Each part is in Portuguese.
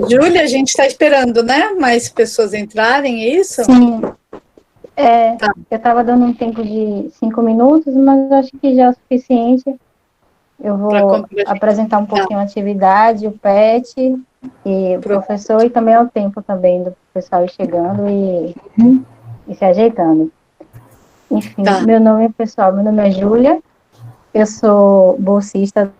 Júlia, a gente está esperando, né? Mais pessoas entrarem, é isso? Sim. Tá. Eu estava dando um tempo de 5 minutos, mas acho que já é o suficiente. Eu vou apresentar um pouquinho a atividade, o PET, e o professor, e também é o tempo também do pessoal ir chegando e se ajeitando. Enfim, meu nome é Júlia, eu sou bolsista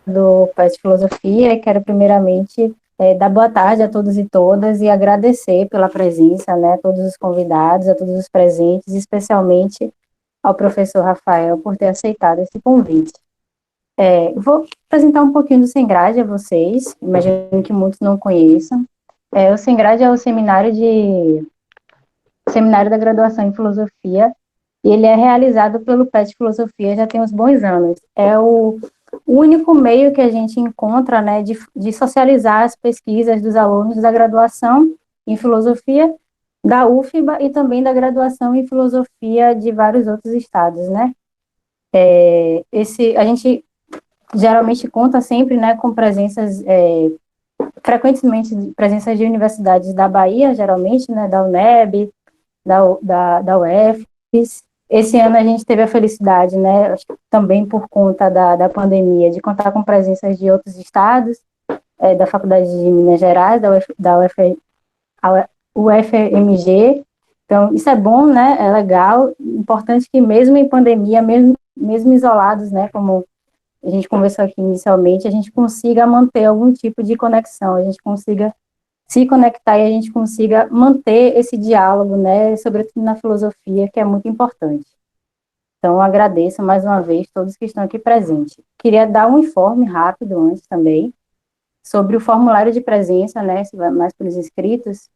do PET Filosofia e quero primeiramente dar boa tarde a todos e todas e agradecer pela presença, né, a todos os convidados, a todos os presentes, especialmente ao professor Rafael por ter aceitado esse convite. Vou apresentar um pouquinho do Sem Grade a vocês, imagino que muitos não conheçam. O Sem Grade é o seminário da graduação em filosofia, e ele é realizado pelo PET Filosofia já tem uns bons anos. É o único meio que a gente encontra, né, de socializar as pesquisas dos alunos da graduação em filosofia da UFBA e também da graduação em filosofia de vários outros estados, né? A gente geralmente conta sempre, né, com presenças, frequentemente presenças de universidades da Bahia, geralmente, né, da UNEB, da UFES. Esse ano a gente teve a felicidade, né, também por conta da pandemia, de contar com presenças de outros estados, da Faculdade de Minas Gerais, da UFMG. Então, isso é bom, né, é legal, importante que mesmo em pandemia, mesmo isolados, né, como a gente conversou aqui inicialmente, a gente consiga manter algum tipo de conexão, a gente consiga se conectar e a gente consiga manter esse diálogo, né, sobretudo na filosofia, que é muito importante. Então, agradeço mais uma vez todos que estão aqui presentes. Queria dar um informe rápido antes também, sobre o formulário de presença, né, mais para os inscritos.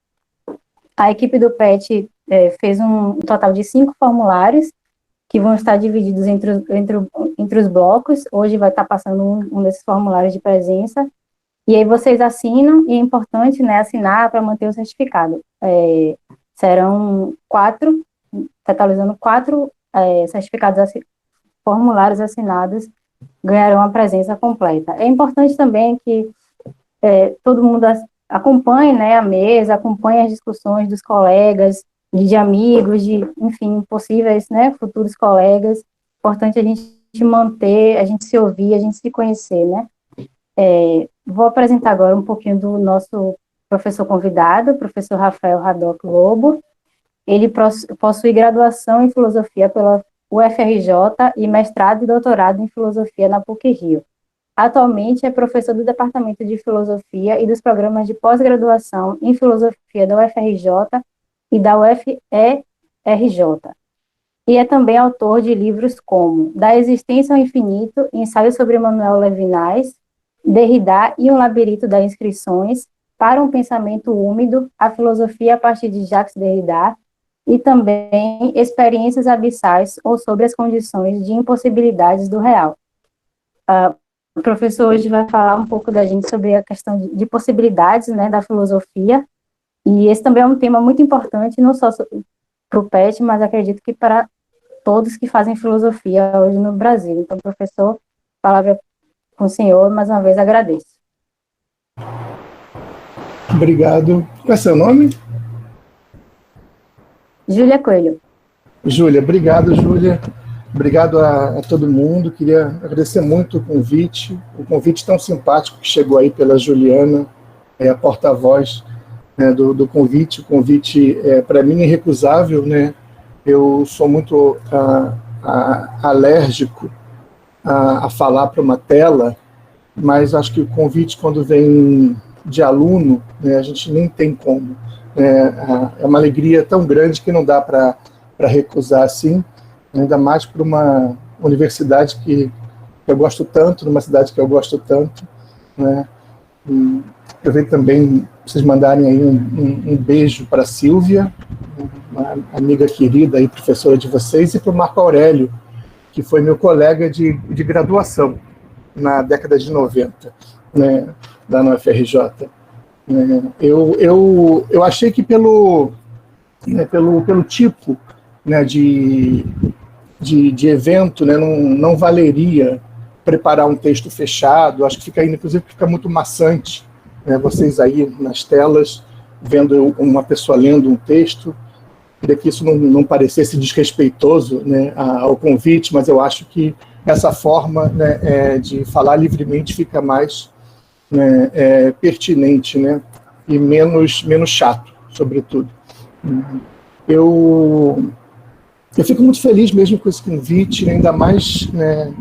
A equipe do PET fez um total de 5 formulários, que vão estar divididos entre os blocos. Hoje vai estar passando um desses formulários de presença, e aí vocês assinam, e é importante, né, assinar para manter o certificado. Serão 4, totalizando 4 certificados, formulários assinados, ganharão a presença completa. É importante também que todo mundo acompanhe, né, a mesa, acompanhe as discussões dos colegas, de amigos, enfim, possíveis, né, futuros colegas. Importante a gente manter, a gente se ouvir, a gente se conhecer, né. Vou apresentar agora um pouquinho do nosso professor convidado, professor Rafael Haddock Lobo. Ele possui graduação em filosofia pela UFRJ e mestrado e doutorado em filosofia na PUC-Rio. Atualmente é professor do Departamento de Filosofia e dos programas de pós-graduação em filosofia da UFRJ e da UFERJ. E é também autor de livros como Da Existência ao Infinito, Ensaio sobre Emmanuel Levinas, Derrida e um Labirinto das Inscrições, Para um Pensamento Úmido, a Filosofia a partir de Jacques Derrida, e também Experiências Abissais ou sobre as condições de impossibilidades do real. O professor hoje vai falar um pouco da gente sobre a questão de possibilidades, né, da filosofia, e esse também é um tema muito importante, não só para o PET, mas acredito que para todos que fazem filosofia hoje no Brasil. Então, professor, palavra com o senhor, mais uma vez agradeço. Obrigado. Qual é seu nome? Júlia Coelho. Júlia, obrigado, Júlia. Obrigado a todo mundo. Queria agradecer muito o convite tão simpático que chegou aí pela Juliana, a porta-voz, né, do convite. O convite, para mim, é irrecusável, né? Eu sou muito alérgico a falar para uma tela, mas acho que o convite, quando vem de aluno, né, a gente nem tem como. É uma alegria tão grande que não dá para recusar assim, ainda mais para uma universidade que eu gosto tanto, numa cidade que eu gosto tanto, né? Eu vejo também vocês mandarem aí um beijo para a Silvia, uma amiga querida e professora de vocês, e para o Marco Aurélio, que foi meu colega de graduação na década de 90, né, lá na UFRJ. Eu achei que pelo tipo, né, de evento, né, não valeria preparar um texto fechado. Acho que fica, inclusive, fica muito maçante, né, vocês aí nas telas, vendo uma pessoa lendo um texto. Queria que isso não parecesse desrespeitoso, né, ao convite, mas eu acho que essa forma, né, de falar livremente fica mais, né, pertinente, né, e menos chato, sobretudo. Eu fico muito feliz mesmo com esse convite, ainda mais, né,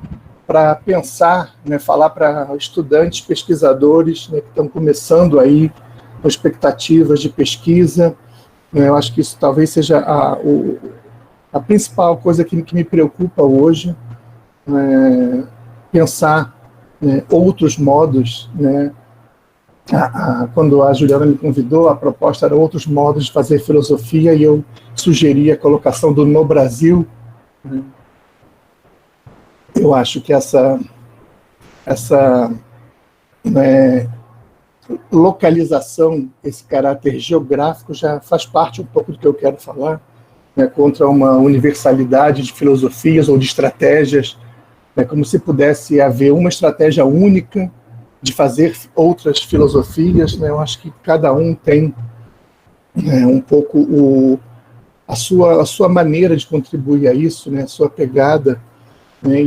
para pensar, né, falar para estudantes, pesquisadores, né, que estão começando aí com expectativas de pesquisa. Eu acho que isso talvez seja a principal coisa que me preocupa hoje, pensar, né, outros modos, né. Quando a Juliana me convidou, a proposta era outros modos de fazer filosofia, e eu sugeri a colocação do no Brasil. Eu acho que essa né, localização, esse caráter geográfico, já faz parte um pouco do que eu quero falar, né, contra uma universalidade de filosofias ou de estratégias, né, como se pudesse haver uma estratégia única de fazer outras filosofias, né. Eu acho que cada um tem, né, um pouco a sua maneira de contribuir a isso, né, a sua pegada, né,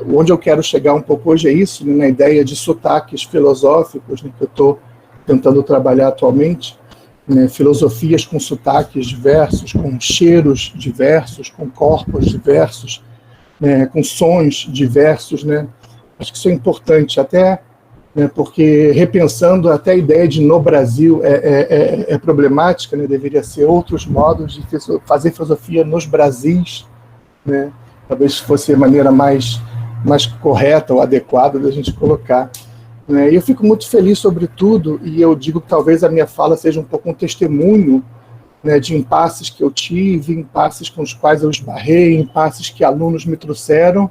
onde eu quero chegar um pouco hoje é isso, né, na ideia de sotaques filosóficos, né, que eu estou tentando trabalhar atualmente, né, filosofias com sotaques diversos, com cheiros diversos, com corpos diversos, né, com sons diversos, né. Acho que isso é importante, até, né, porque repensando até a ideia de no Brasil é problemática, né, deveria ser outros modos de fazer filosofia nos Brasis, né, talvez fosse a maneira mais correta ou adequada da gente colocar. Né. E eu fico muito feliz sobre tudo, e eu digo que talvez a minha fala seja um pouco um testemunho, né, de impasses que eu tive, impasses com os quais eu esbarrei, impasses que alunos me trouxeram,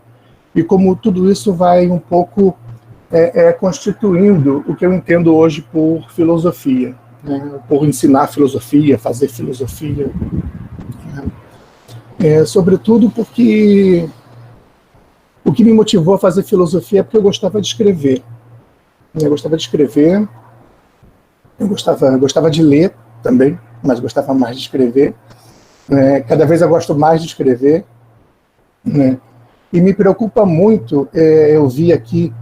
e como tudo isso vai um pouco constituindo o que eu entendo hoje por filosofia, né, por ensinar filosofia, fazer filosofia. Sobretudo porque o que me motivou a fazer filosofia é porque eu gostava de escrever. Eu gostava de escrever, eu gostava de ler também, mas gostava mais de escrever. Cada vez eu gosto mais de escrever, né? E me preocupa muito, eu vi aqui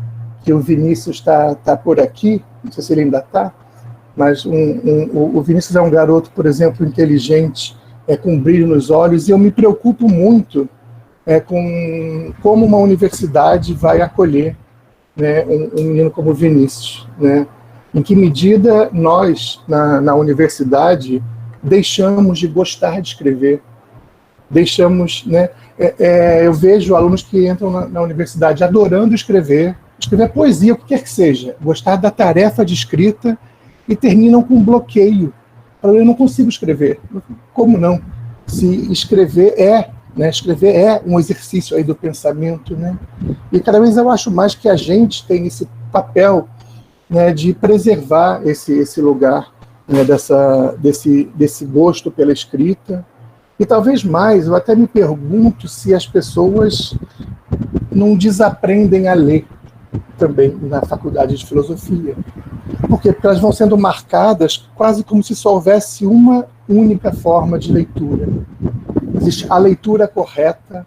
que o Vinícius está por aqui, não sei se ele ainda está, mas o Vinícius é um garoto, por exemplo, inteligente, com brilho nos olhos, e eu me preocupo muito com como uma universidade vai acolher, né, um menino como o Vinícius, né? Em que medida nós, na universidade, deixamos de gostar de escrever, deixamos, né, eu vejo alunos que entram na universidade adorando escrever poesia, o que quer que seja, gostar da tarefa de escrita, e terminam com um bloqueio. Eu não consigo escrever. Como não? Se escrever escrever é um exercício aí do pensamento, né? E cada vez eu acho mais que a gente tem esse papel, né, de preservar esse lugar, né, desse gosto pela escrita. E talvez mais, eu até me pergunto se as pessoas não desaprendem a ler também na faculdade de filosofia. Por quê? Porque elas vão sendo marcadas quase como se só houvesse uma única forma de leitura. Existe a leitura correta,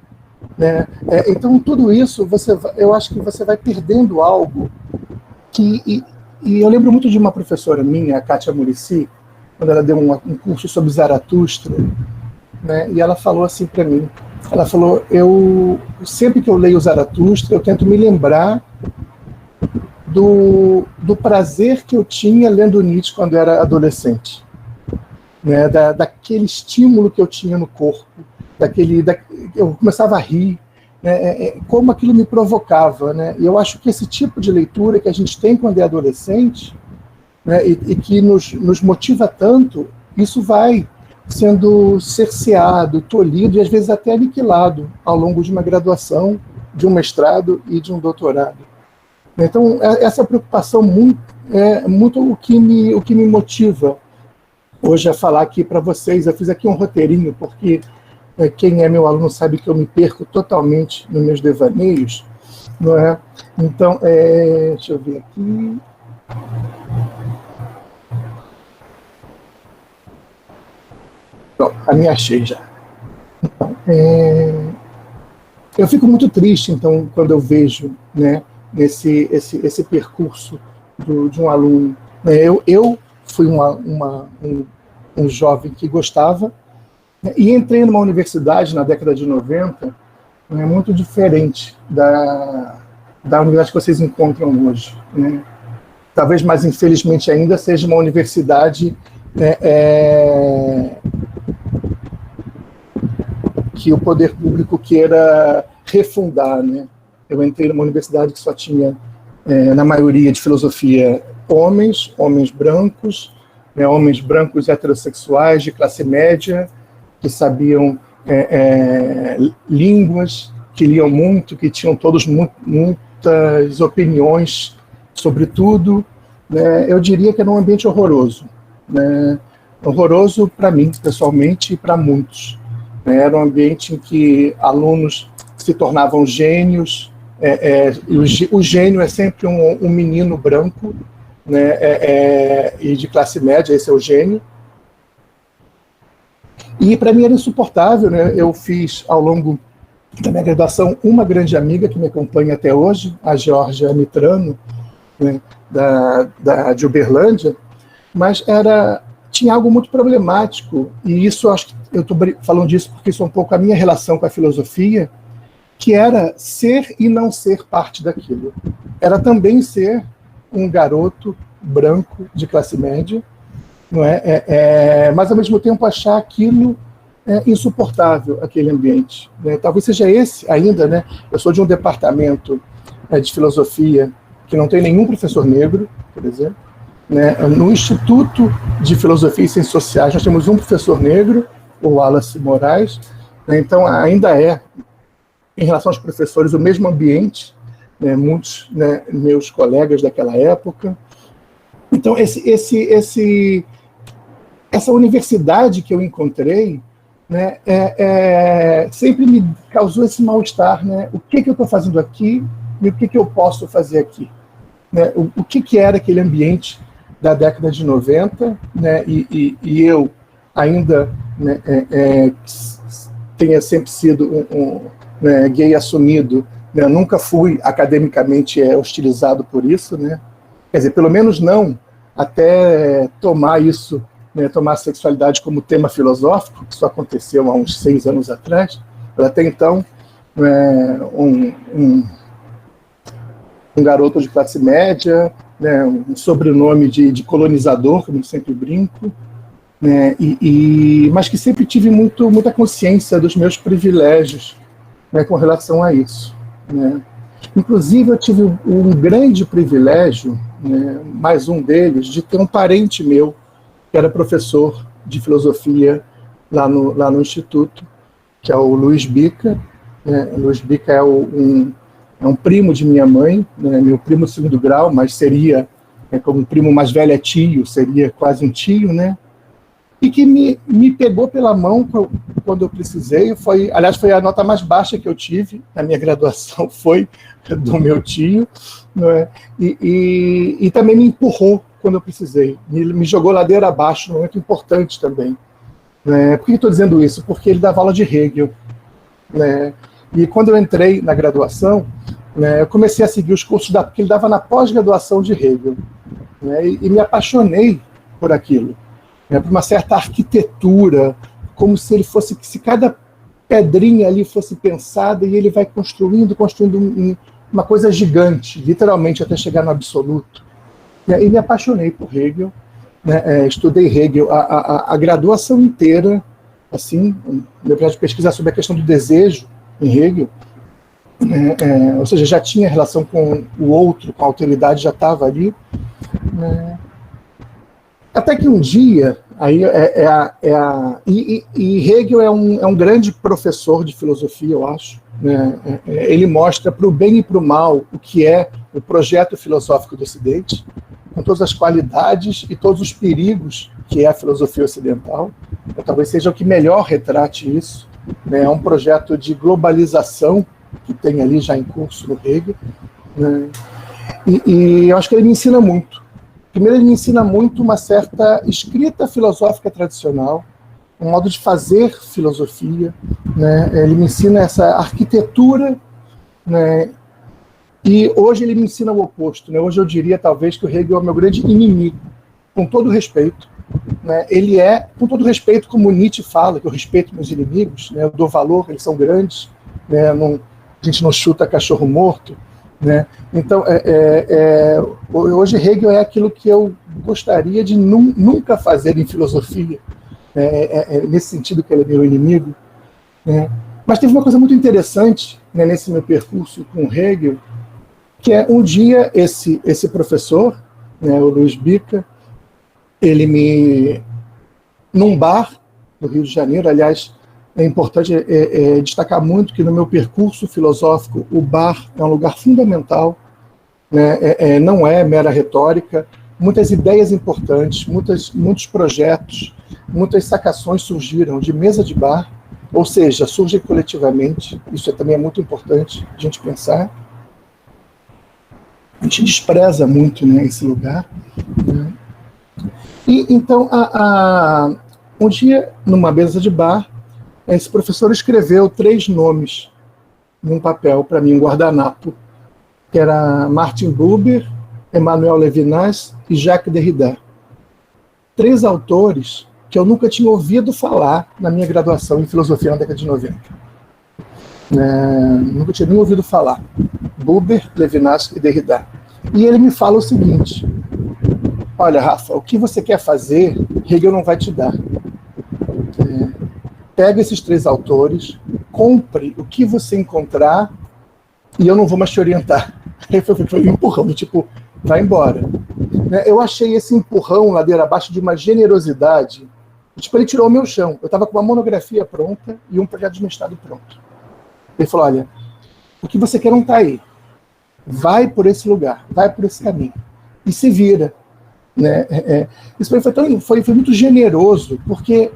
né? Então, tudo isso, eu acho que você vai perdendo algo que... E eu lembro muito de uma professora minha, a Kátia Muricy, quando ela deu um curso sobre Zaratustra, né? E ela falou assim para mim, ela falou, sempre que eu leio Zaratustra, eu tento me lembrar do prazer que eu tinha lendo Nietzsche quando era adolescente, né? Daquele estímulo que eu tinha no corpo, eu começava a rir, né? Como aquilo me provocava, né? E eu acho que esse tipo de leitura que a gente tem quando é adolescente, né, e que nos motiva tanto, isso vai sendo cerceado, tolhido e às vezes até aniquilado ao longo de uma graduação, de um mestrado e de um doutorado. Então, essa preocupação é muito o que me motiva hoje a falar aqui para vocês. Eu fiz aqui um roteirinho, porque quem é meu aluno sabe que eu me perco totalmente nos meus devaneios, não é? Então, deixa eu ver aqui. Pronto, a minha achei já. Então, eu fico muito triste, então, quando eu vejo, né, esse percurso de um aluno. Eu fui um jovem que gostava, né, e entrei numa universidade na década de 90, né, muito diferente da universidade que vocês encontram hoje, né? Talvez, mais infelizmente ainda, seja uma universidade que o poder público queira refundar, né? Eu entrei numa universidade que só tinha, na maioria de filosofia, homens brancos, né, homens brancos heterossexuais de classe média, que sabiam línguas, que liam muito, que tinham todos muitas opiniões sobre tudo, né? Eu diria que era um ambiente horroroso, né? Horroroso para mim, pessoalmente, e para muitos. Era um ambiente em que alunos se tornavam gênios, e o gênio é sempre um menino branco, né, e de classe média, esse é o gênio. E para mim era insuportável, né? Eu fiz, ao longo da minha graduação, uma grande amiga que me acompanha até hoje, a Georgia Mitrano, né, de Uberlândia, mas tinha algo muito problemático, e isso, acho que eu estou falando disso porque isso é um pouco a minha relação com a filosofia, que era ser e não ser parte daquilo. Era também ser um garoto branco de classe média, não é? Mas, ao mesmo tempo, achar aquilo insuportável, aquele ambiente, né? Talvez seja esse ainda, né? Eu sou de um departamento de filosofia que não tem nenhum professor negro, por exemplo, né? No Instituto de Filosofia e Ciências Sociais, nós temos um professor negro, o Wallace Moraes, né? Então, ainda em relação aos professores, o mesmo ambiente, né? Muitos, né, meus colegas daquela época. Então, essa universidade que eu encontrei, né, sempre me causou esse mal-estar, né? O que eu estou fazendo aqui e o que eu posso fazer aqui? Né? O que era aquele ambiente da década de 90, né? E eu ainda, né, tenha sempre sido né, gay assumido, né? Eu nunca fui academicamente hostilizado por isso, né? Quer dizer, pelo menos não até tomar isso, né, tomar a sexualidade como tema filosófico, que isso aconteceu há uns 6 anos atrás. Até então, um garoto de classe média, né, um sobrenome de colonizador, como eu sempre brinco, né, mas que sempre tive muita consciência dos meus privilégios, né, com relação a isso, né. Inclusive, eu tive um grande privilégio, né, mais um deles, de ter um parente meu, que era professor de filosofia lá no Instituto, que é o Luiz Bica. Né? O Luiz Bica é um primo de minha mãe, né, meu primo de 2º grau, mas seria, como um primo mais velho é tio, seria quase um tio, né? E que me pegou pela mão quando eu precisei. Aliás, foi a nota mais baixa que eu tive na minha graduação, foi do meu tio, né? E também me empurrou quando eu precisei, me jogou ladeira abaixo, num momento importante também. Né? Por que estou dizendo isso? Porque ele dava aula de Hegel, né? E quando eu entrei na graduação, né, eu comecei a seguir os cursos porque ele dava na pós-graduação de Hegel, né? E me apaixonei por aquilo, né, por uma certa arquitetura, como se cada pedrinha ali fosse pensada e ele vai construindo uma coisa gigante, literalmente até chegar no absoluto. E me apaixonei por Hegel, né, estudei Hegel a graduação inteira, assim, meu projeto de pesquisa sobre a questão do desejo em Hegel, ou seja, já tinha relação com o outro, com a alteridade, já estava ali, né. Até que um dia, e Hegel é um grande professor de filosofia, eu acho, né? Ele mostra para o bem e para o mal o que é o projeto filosófico do Ocidente, com todas as qualidades e todos os perigos que é a filosofia ocidental. Talvez seja o que melhor retrate isso, né? É um projeto de globalização que tem ali já em curso no Hegel, né? E eu acho que ele me ensina muito. Primeiro, ele me ensina muito uma certa escrita filosófica tradicional, um modo de fazer filosofia, né? Ele me ensina essa arquitetura, né? E hoje ele me ensina o oposto, né? Hoje eu diria talvez que o Hegel é o meu grande inimigo, com todo respeito, né? Ele é, com todo respeito, como Nietzsche fala, que eu respeito meus inimigos, né? Eu dou valor, eles são grandes, né? A gente não chuta cachorro morto, né? Então, hoje Hegel é aquilo que eu gostaria de nunca fazer em filosofia, nesse sentido que ele é meu inimigo, né? Mas teve uma coisa muito interessante, né, nesse meu percurso com Hegel, que é um dia esse professor, né, o Luiz Bica, ele num bar no Rio de Janeiro, aliás, é importante destacar muito que no meu percurso filosófico o bar é um lugar fundamental, né, não é mera retórica, muitas ideias importantes, muitos projetos, muitas sacações surgiram de mesa de bar, ou seja, surgem coletivamente, isso também é muito importante a gente pensar. A gente despreza muito, né, esse lugar, né? E então, um dia, numa mesa de bar, esse professor escreveu 3 nomes num papel para mim, um guardanapo, que era Martin Buber, Emmanuel Levinas e Jacques Derrida. 3 autores que eu nunca tinha ouvido falar na minha graduação em filosofia na década de 90. Nunca tinha nem ouvido falar. Buber, Levinas e Derrida. E ele me fala o seguinte: olha, Rafa, o que você quer fazer, Hegel não vai te dar. Pega esses 3 autores, compre o que você encontrar e eu não vou mais te orientar. Foi um empurrão, do tipo, vai embora. Eu achei esse empurrão ladeira abaixo de uma generosidade. Tipo, ele tirou o meu chão. Eu estava com uma monografia pronta e um projeto de mestrado pronto. Ele falou, olha, o que você quer não está aí. Vai por esse lugar, vai por esse caminho. E se vira. Isso foi muito generoso, porque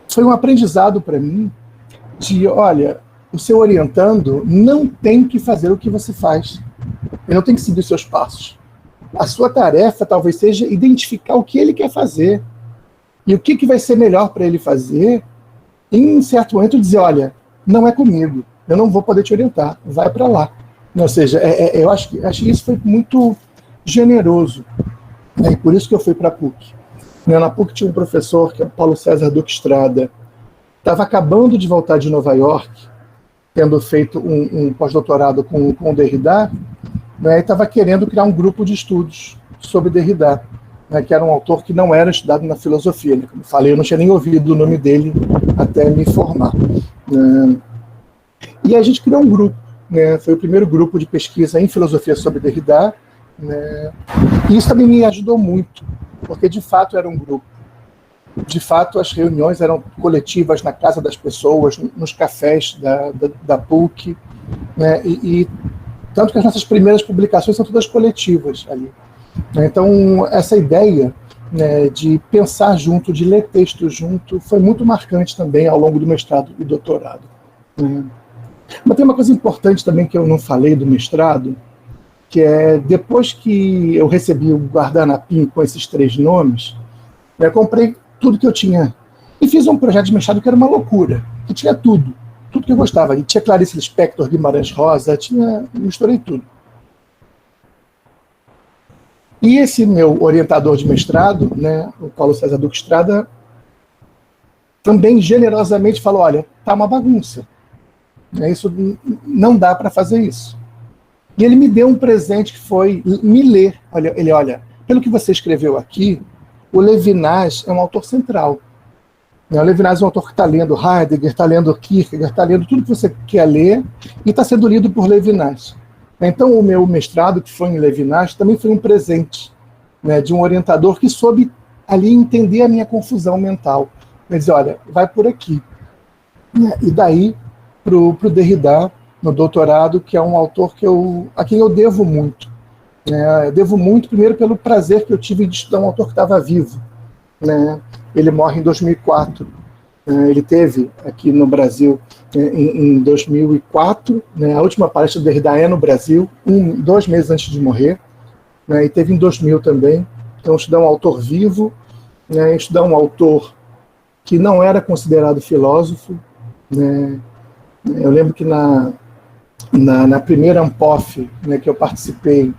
foi um aprendizado para mim de, olha, o seu orientando não tem que fazer o que você faz. Ele não tem que seguir os seus passos. A sua tarefa talvez seja identificar o que ele quer fazer. E o que vai ser melhor para ele fazer, e em certo momento dizer, olha, não é comigo, eu não vou poder te orientar, vai para lá. Ou seja, eu acho que isso foi muito generoso. E por isso que eu fui para a PUC. Na PUC tinha um professor, que é o Paulo César Duque Estrada, estava acabando de voltar de Nova York, tendo feito um pós-doutorado com o Derrida, e estava querendo criar um grupo de estudos sobre Derrida, que era um autor que não era estudado na filosofia. Como eu falei, eu não tinha nem ouvido o nome dele até me formar. E a gente criou um grupo. Foi o primeiro grupo de pesquisa em filosofia sobre Derrida. E isso também me ajudou muito, porque de fato era um grupo. De fato, as reuniões eram coletivas na casa das pessoas, nos cafés da PUC. E tanto que as nossas primeiras publicações são todas coletivas ali. Então, essa ideia, de pensar junto, de ler texto junto, foi muito marcante também ao longo do mestrado e doutorado. Mas tem uma coisa importante também que eu não falei do mestrado, que é, depois que eu recebi o guardanapinho com esses 3 nomes, eu comprei tudo que eu tinha. E fiz um projeto de mestrado que era uma loucura, que tinha tudo que eu gostava. E tinha Clarice Lispector, Guimarães Rosa, misturei tudo. E esse meu orientador de mestrado, o Paulo César Duque Estrada, também generosamente falou, olha, tá uma bagunça. Isso não dá para fazer isso. E ele me deu um presente que foi me ler. Olha, pelo que você escreveu aqui, o Levinas é um autor central. O Levinas é um autor que está lendo Heidegger, está lendo Kierkegaard, está lendo tudo que você quer ler e está sendo lido por Levinas. Então, o meu mestrado, que foi em Levinas, também foi um presente, de um orientador que soube ali entender a minha confusão mental. Ele dizia, olha, vai por aqui. E daí, para o Derrida, no doutorado, que é um autor a quem eu devo muito. Eu devo muito, primeiro, pelo prazer que eu tive de estudar um autor que estava vivo. Ele morre em 2004. Ele teve aqui no Brasil em 2004, né, a última palestra do Derrida é no Brasil, 2 meses antes de morrer, né, e teve em 2000 também. Então, estudar um autor vivo, né, estudar um autor que não era considerado filósofo, né. Eu lembro que na primeira Ampof, né, que eu participei,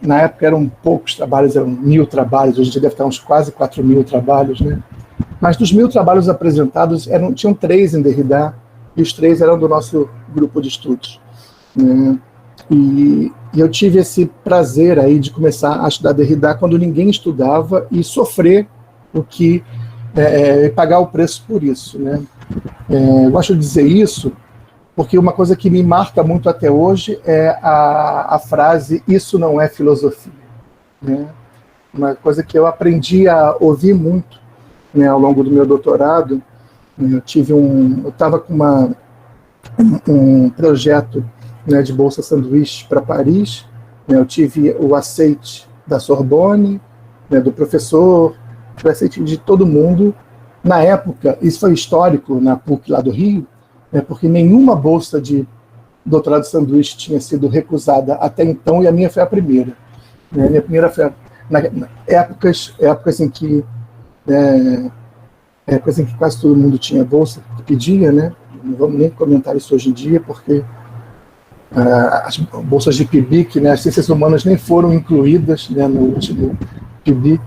na época eram poucos trabalhos, eram 1000 trabalhos, hoje em dia deve estar uns quase 4.000 trabalhos, né? Mas dos 1000 trabalhos apresentados, tinham 3 em Derrida, e os 3 eram do nosso grupo de estudos, né? E eu tive esse prazer aí de começar a estudar Derrida quando ninguém estudava e sofrer pagar o preço por isso, né? Eu gosto de dizer isso porque uma coisa que me marca muito até hoje é a frase "isso não é filosofia", né? Uma coisa que eu aprendi a ouvir muito, né, ao longo do meu doutorado. Eu estava com um projeto, né, de bolsa sanduíche para Paris, né, eu tive o aceite da Sorbonne, né, do professor, o aceite de todo mundo. Na época, isso foi histórico na PUC lá do Rio, né, porque nenhuma bolsa de doutorado de sanduíche tinha sido recusada até então, e a minha foi a primeira. Né, a minha primeira foi épocas em que quase todo mundo tinha bolsa que pedia, né? Não vamos nem comentar isso hoje em dia, porque as bolsas de PIBIC, né, as ciências humanas nem foram incluídas, né, no último PIBIC.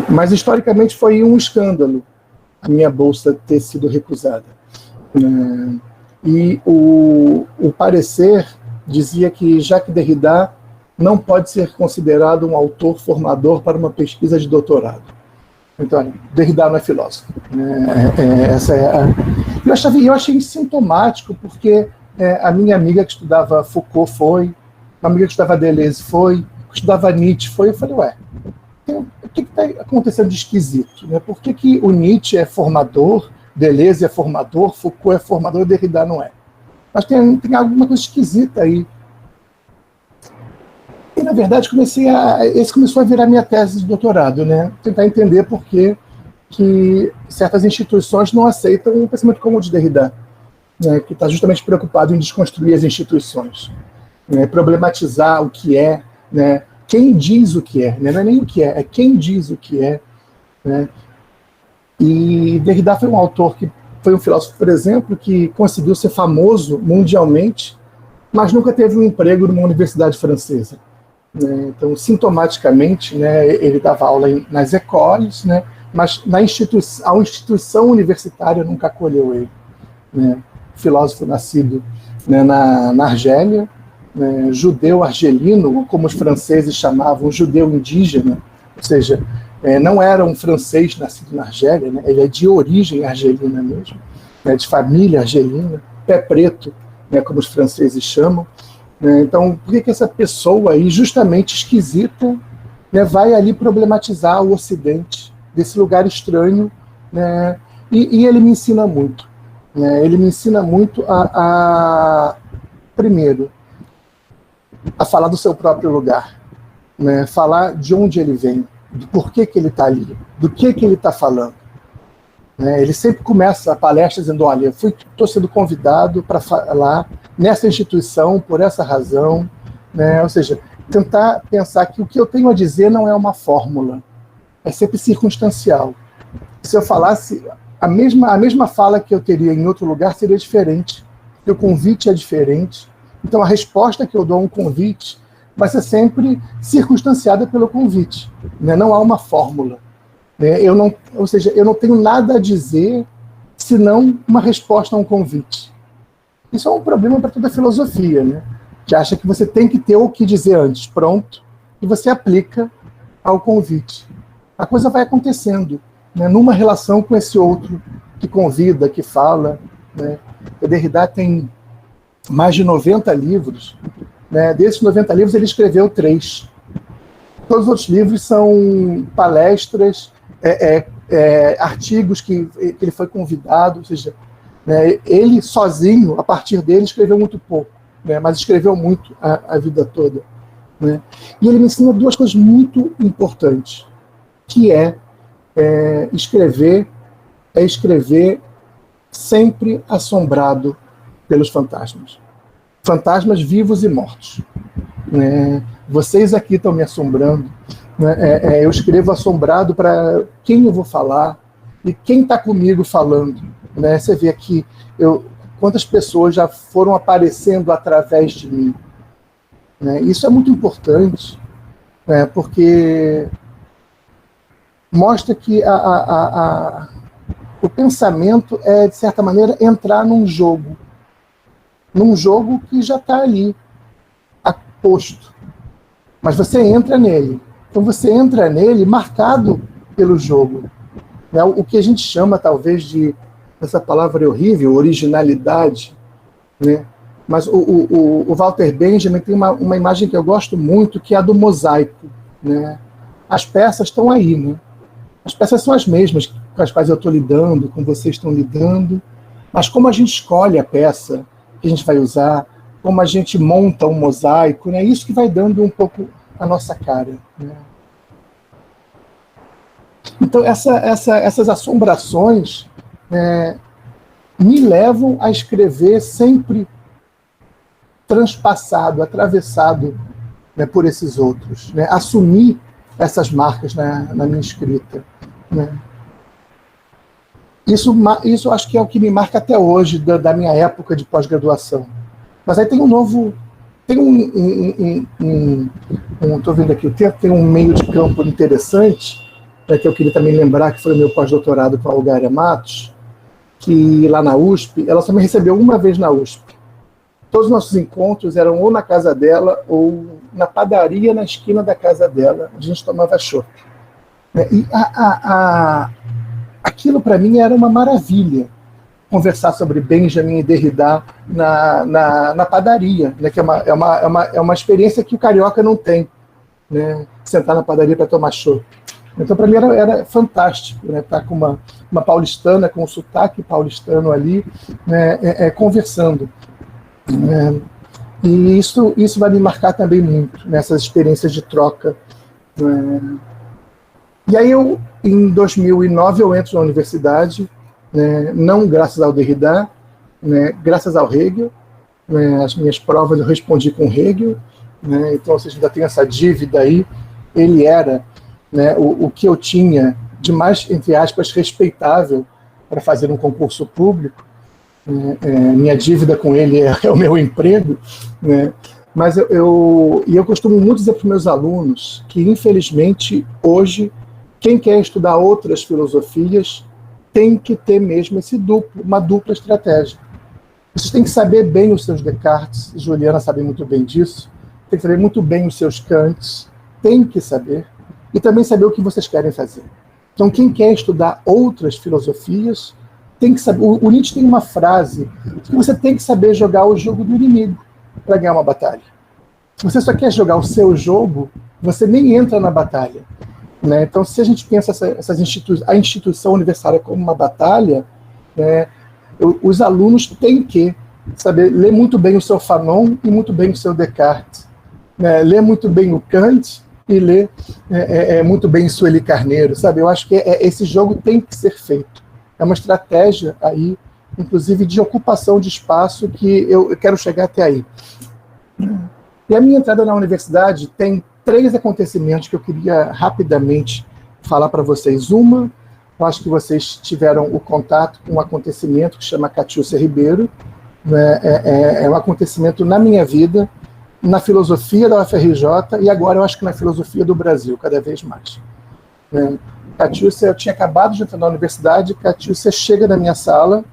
Mas historicamente foi um escândalo a minha bolsa ter sido recusada. E o parecer dizia que Jacques Derrida não pode ser considerado um autor formador para uma pesquisa de doutorado. Então, Derrida não é filósofo. Eu achei sintomático, porque a minha amiga que estudava Foucault foi, uma amiga que estudava Deleuze foi, que estudava Nietzsche foi. Eu falei, o que está acontecendo de esquisito? Né? Por que o Nietzsche é formador, Deleuze é formador, Foucault é formador e Derrida não é? Mas tem alguma coisa esquisita aí. E, na verdade, esse começou a virar minha tese de doutorado, né? Tentar entender por que certas instituições não aceitam um pensamento como o de Derrida, né? Que está justamente preocupado em desconstruir as instituições, né? Problematizar o que é, né? Quem diz o que é, né? Não é nem o que é quem diz o que é, né? E Derrida foi um autor foi um filósofo, por exemplo, que conseguiu ser famoso mundialmente, mas nunca teve um emprego numa universidade francesa. Então, sintomaticamente, né, ele dava aula nas écoles, né, mas a instituição universitária nunca acolheu ele. Né? Filósofo nascido, né, na Argélia, né, judeu argelino, como os franceses chamavam, judeu indígena, ou seja, não era um francês nascido na Argélia, né, ele é de origem argelina mesmo, né, de família argelina, pé preto, né, como os franceses chamam. Então, por que essa pessoa aí, justamente esquisita, né, vai ali problematizar o Ocidente, desse lugar estranho, né, e ele me ensina muito. Né, ele me ensina muito primeiro, a falar do seu próprio lugar, né, falar de onde ele vem, do porquê que ele está ali, do que ele está falando. Ele sempre começa a palestra dizendo, olha, eu estou sendo convidado para falar nessa instituição, por essa razão, né? Ou seja, tentar pensar que o que eu tenho a dizer não é uma fórmula, é sempre circunstancial. Se eu falasse, a mesma fala que eu teria em outro lugar seria diferente, porque o convite é diferente. Então, a resposta que eu dou a um convite vai ser sempre circunstanciada pelo convite, né? Não há uma fórmula. Eu não tenho nada a dizer senão uma resposta a um convite. Isso é um problema para toda a filosofia, né? Que acha que você tem que ter o que dizer antes, pronto, e você aplica ao convite. A coisa vai acontecendo, né, numa relação com esse outro que convida, que fala. Né? O Derrida tem mais de 90 livros. Né? Desses 90 livros, ele escreveu 3. Todos os outros livros são palestras, artigos que ele foi convidado, ou seja, né, ele sozinho, a partir dele, escreveu muito pouco, né, mas escreveu muito a vida toda. Né? E ele me ensina 2 coisas muito importantes, que é escrever é escrever sempre assombrado pelos fantasmas. Fantasmas vivos e mortos. Vocês aqui estão me assombrando. Eu escrevo assombrado para quem eu vou falar e quem está comigo falando. Você vê aqui quantas pessoas já foram aparecendo através de mim. Isso é muito importante, porque mostra que o pensamento é, de certa maneira, entrar num jogo que já está ali, posto. Mas você entra nele. Então você entra nele marcado pelo jogo. O que a gente chama, talvez, de, essa palavra é horrível, originalidade. Mas o Walter Benjamin tem uma imagem que eu gosto muito, que é a do mosaico. As peças estão aí. As peças são as mesmas com as quais eu estou lidando, com vocês estão lidando. Mas como a gente escolhe a peça que a gente vai usar, como a gente monta um mosaico, isso que vai dando um pouco a nossa cara. Então, essas assombrações me levam a escrever sempre transpassado, atravessado por esses outros, assumir essas marcas na minha escrita. Isso acho que é o que me marca até hoje, da minha época de pós-graduação. Mas aí tem um novo... Estou vendo aqui o tempo, tem um meio de campo interessante, que eu queria também lembrar, que foi o meu pós-doutorado com a Olgária Matos, que lá na USP, ela só me recebeu uma vez na USP. Todos os nossos encontros eram ou na casa dela, ou na padaria na esquina da casa dela, onde a gente tomava chopp. E aquilo para mim era uma maravilha, conversar sobre Benjamin e Derrida na padaria, que é uma experiência que o carioca não tem, sentar na padaria para tomar chopp. Então, para mim, era fantástico, estar com uma paulistana, com um sotaque paulistano ali, conversando. E isso vai me marcar também muito, nessas experiências de troca. E aí, em 2009, eu entro na universidade, não graças ao Derrida, graças ao Hegel. As minhas provas eu respondi com Hegel, então vocês ainda tem essa dívida aí. Ele era o que eu tinha de mais, entre aspas, respeitável para fazer um concurso público. Minha dívida com ele é o meu emprego, mas eu costumo muito dizer para os meus alunos que, infelizmente, hoje, quem quer estudar outras filosofias tem que ter mesmo uma dupla estratégia. Vocês têm que saber bem os seus Descartes, Juliana sabe muito bem disso, tem que saber muito bem os seus Kants, tem que saber, e também saber o que vocês querem fazer. Então, quem quer estudar outras filosofias, tem que saber. O Nietzsche tem uma frase que você tem que saber jogar o jogo do inimigo para ganhar uma batalha. Se você só quer jogar o seu jogo, você nem entra na batalha. Então, se a gente pensa a instituição universitária como uma batalha, os alunos têm que saber ler muito bem o seu Fanon e muito bem o seu Descartes, ler muito bem o Kant e ler muito bem Sueli Carneiro, sabe? Eu acho que esse jogo tem que ser feito. É uma estratégia aí, inclusive de ocupação de espaço, que eu quero chegar até aí. E a minha entrada na universidade tem 3 acontecimentos que eu queria rapidamente falar para vocês. Uma, eu acho que vocês tiveram o contato com um acontecimento que chama Catiúcia Ribeiro. É um acontecimento na minha vida, na filosofia da UFRJ e agora eu acho que na filosofia do Brasil, cada vez mais. Catiúcia, eu tinha acabado de entrar na universidade, Catiúcia chega na minha sala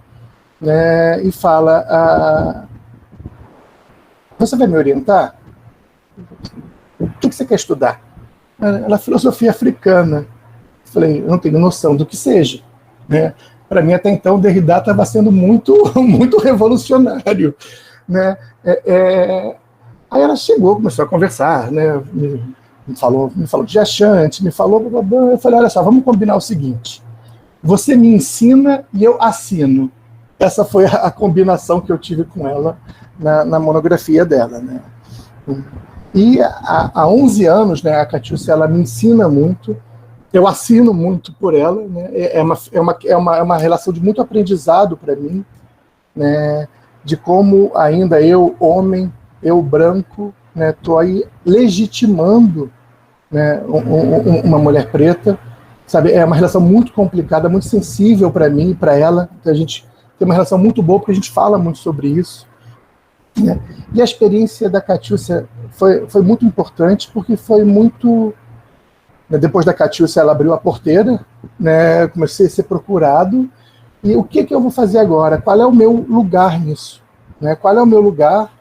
e fala: você vai me orientar? O que você quer estudar? Ela, filosofia africana. Eu falei, eu não tenho noção do que seja. Para mim, até então, Derrida estava sendo muito, muito revolucionário. Aí ela chegou, começou a conversar, me falou de Jachante, me falou... Eu falei, olha só, vamos combinar o seguinte. Você me ensina e eu assino. Essa foi a combinação que eu tive com ela na monografia dela. E há 11 anos, a Catiúcia, ela me ensina muito, Eu assino muito por ela, né? É uma relação de muito aprendizado para mim, né? De como ainda eu, homem, eu branco, estou aí legitimando, né, uma mulher preta, sabe? É uma relação muito complicada, muito sensível para mim e para ela. Então a gente tem uma relação muito boa porque a gente fala muito sobre isso, né? E a experiência da Catiúcia foi muito importante porque foi muito... Depois da Catiúcia, ela abriu a porteira, né? Comecei a ser procurado. E o que eu vou fazer agora? Qual é o meu lugar nisso? Né? Qual é o meu lugar,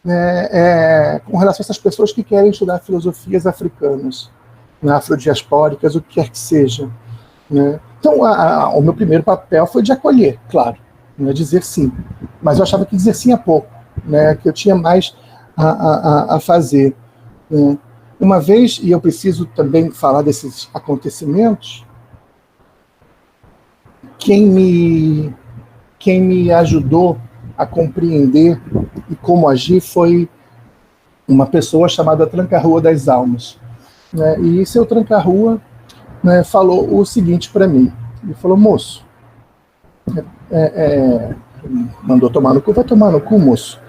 né, com relação a essas pessoas que querem estudar filosofias africanas, né, afrodiaspóricas, o que quer que seja? Né? Então, o meu primeiro papel foi de acolher, claro, né, dizer sim. Mas eu achava que dizer sim é pouco, né, que eu tinha mais a fazer. Né? Uma vez, e eu preciso também falar desses acontecimentos, quem me ajudou a compreender e como agir foi uma pessoa chamada Tranca-Rua das Almas. Né? E seu Tranca-Rua, né, falou o seguinte para mim. Ele falou: moço, mandou tomar no cu, vai tomar no cu, moço.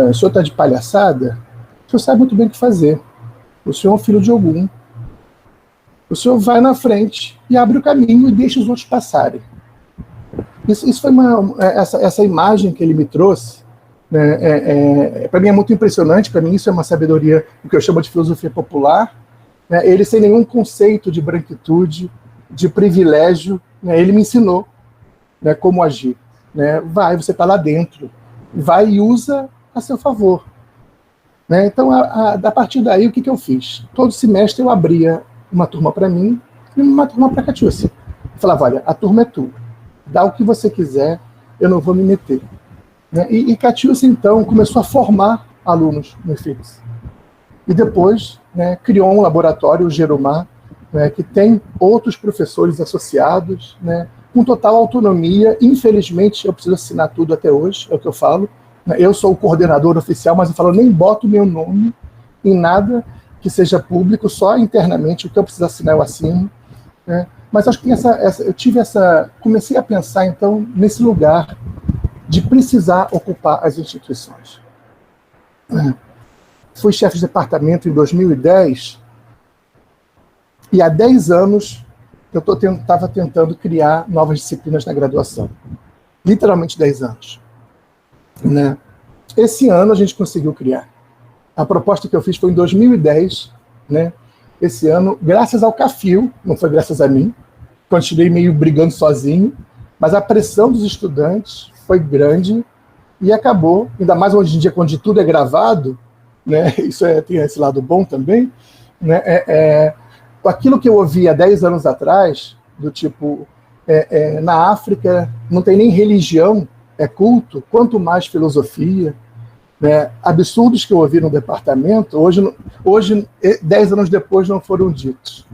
O senhor está de palhaçada? O senhor sabe muito bem o que fazer. O senhor é um filho de Ogum. O senhor vai na frente e abre o caminho e deixa os outros passarem. Isso foi essa imagem que ele me trouxe, né, para mim é muito impressionante. Para mim isso é uma sabedoria, o que eu chamo de filosofia popular, né, ele sem nenhum conceito de branquitude, de privilégio, né, ele me ensinou, né, como agir. Né, vai, você está lá dentro, vai e usa a seu favor. Né, então, a partir daí, o que eu fiz? Todo semestre eu abria uma turma para mim e uma turma para a Catiúcia. Eu falava: olha, a turma é tua. Dá o que você quiser, eu não vou me meter. Né? E Catiúcia, então, começou a formar alunos no IFIX. E depois, né, criou um laboratório, o Gerumar, né, que tem outros professores associados, né, com total autonomia. Infelizmente, eu preciso assinar tudo até hoje, é o que eu falo. Né? Eu sou o coordenador oficial, mas eu falo, nem boto meu nome em nada que seja público, só internamente, o que eu preciso assinar eu assino. Né? Mas acho que eu tive comecei a pensar, então, nesse lugar de precisar ocupar as instituições. Fui chefe de departamento em 2010, e há 10 anos eu estava tentando criar novas disciplinas na graduação. Literalmente 10 anos. Né? Esse ano a gente conseguiu criar. A proposta que eu fiz foi em 2010, né? Esse ano, graças ao CAFIL, não foi graças a mim, continuei meio brigando sozinho, mas a pressão dos estudantes foi grande e acabou, ainda mais hoje em dia, quando tudo é gravado, né? Isso tem esse lado bom também, né? Aquilo que eu ouvi há 10 anos atrás, do tipo, na África não tem nem religião, é culto, quanto mais filosofia, né? Absurdos que eu ouvi no departamento, hoje 10 anos depois, não foram ditos.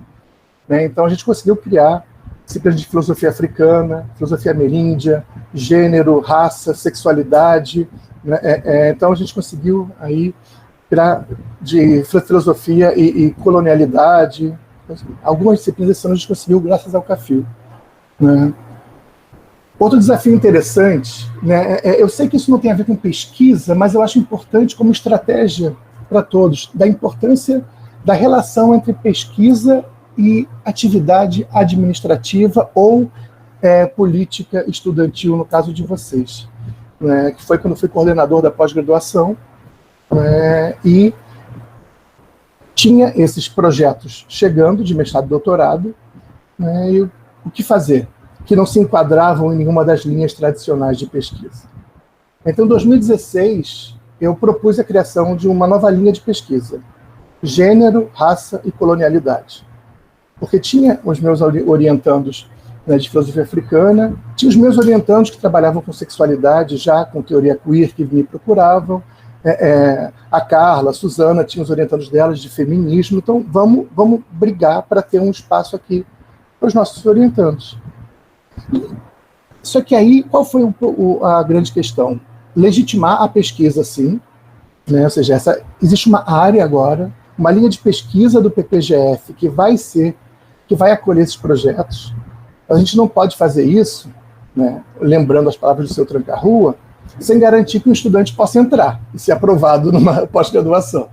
Né? Então a gente conseguiu criar disciplinas de filosofia africana, filosofia ameríndia, gênero, raça, sexualidade. Né? Então a gente conseguiu aí criar de filosofia e colonialidade. Algumas disciplinas desse ano a gente conseguiu graças ao CAFIL. Né? Outro desafio interessante, né, eu sei que isso não tem a ver com pesquisa, mas eu acho importante como estratégia para todos, da importância da relação entre pesquisa e atividade administrativa ou política estudantil, no caso de vocês, né, que foi quando fui coordenador da pós-graduação, e tinha esses projetos chegando de mestrado e doutorado, né, e o que fazer? Que não se enquadravam em nenhuma das linhas tradicionais de pesquisa. Então, em 2016, eu propus a criação de uma nova linha de pesquisa, gênero, raça e colonialidade. Porque tinha os meus orientandos, né, de filosofia africana, tinha os meus orientandos que trabalhavam com sexualidade, já com teoria queer, que me procuravam, a Carla, a Suzana, tinha os orientandos delas de feminismo. Então, vamos brigar para ter um espaço aqui para os nossos orientandos. Só que aí, qual foi a grande questão? Legitimar a pesquisa, sim, né? Ou seja, existe uma área agora, uma linha de pesquisa do PPGF que vai ser que vai acolher esses projetos. A gente não pode fazer isso, né, lembrando as palavras do seu Tranca-Rua, sem garantir que o estudante possa entrar e ser aprovado numa pós-graduação,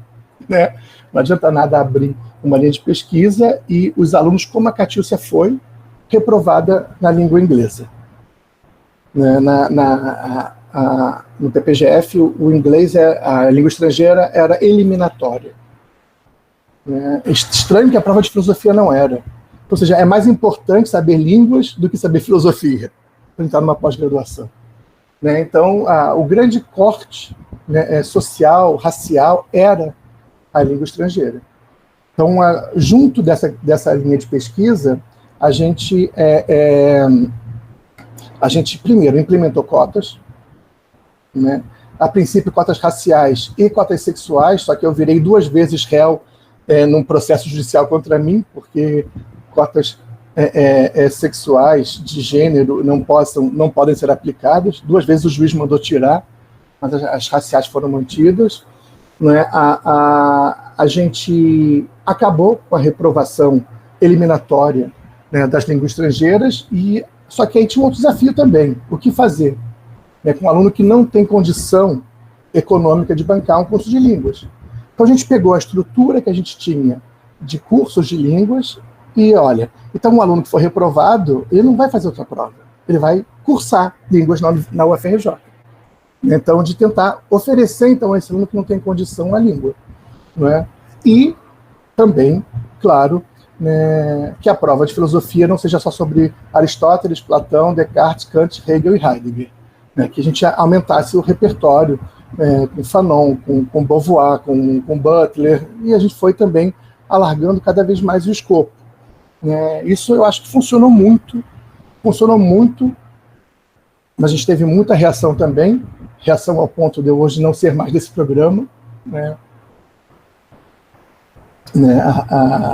né? Não adianta nada abrir uma linha de pesquisa e os alunos, como a Catiúcia foi, reprovada na língua inglesa. Né? No PPGF, o inglês, a língua estrangeira, era eliminatória. Né? Estranho que a prova de filosofia não era. Ou seja, é mais importante saber línguas do que saber filosofia, para entrar numa pós-graduação. Né? Então, o grande corte, né, social, racial, era a língua estrangeira. Então, junto dessa linha de pesquisa, a gente primeiro implementou cotas, né? A princípio cotas raciais e cotas sexuais, só que eu virei 2 vezes réu num processo judicial contra mim, porque cotas sexuais de gênero não podem ser aplicadas. 2 vezes o juiz mandou tirar, mas as raciais foram mantidas. Né? A gente acabou com a reprovação eliminatória, né, das línguas estrangeiras, só que aí tinha um outro desafio também, o que fazer, né, com um aluno que não tem condição econômica de bancar um curso de línguas. Então a gente pegou a estrutura que a gente tinha de cursos de línguas e, olha, então um aluno que for reprovado, ele não vai fazer outra prova, ele vai cursar línguas na UFRJ. Então, de tentar oferecer, então, a esse aluno que não tem condição a língua. Não é? E também, claro, né, que a prova de filosofia não seja só sobre Aristóteles, Platão, Descartes, Kant, Hegel e Heidegger. Né, que a gente aumentasse o repertório com Fanon, com Beauvoir, com Butler, e a gente foi também alargando cada vez mais o escopo. Isso eu acho que funcionou muito, mas a gente teve muita reação também, reação ao ponto de eu hoje não ser mais desse programa. Né?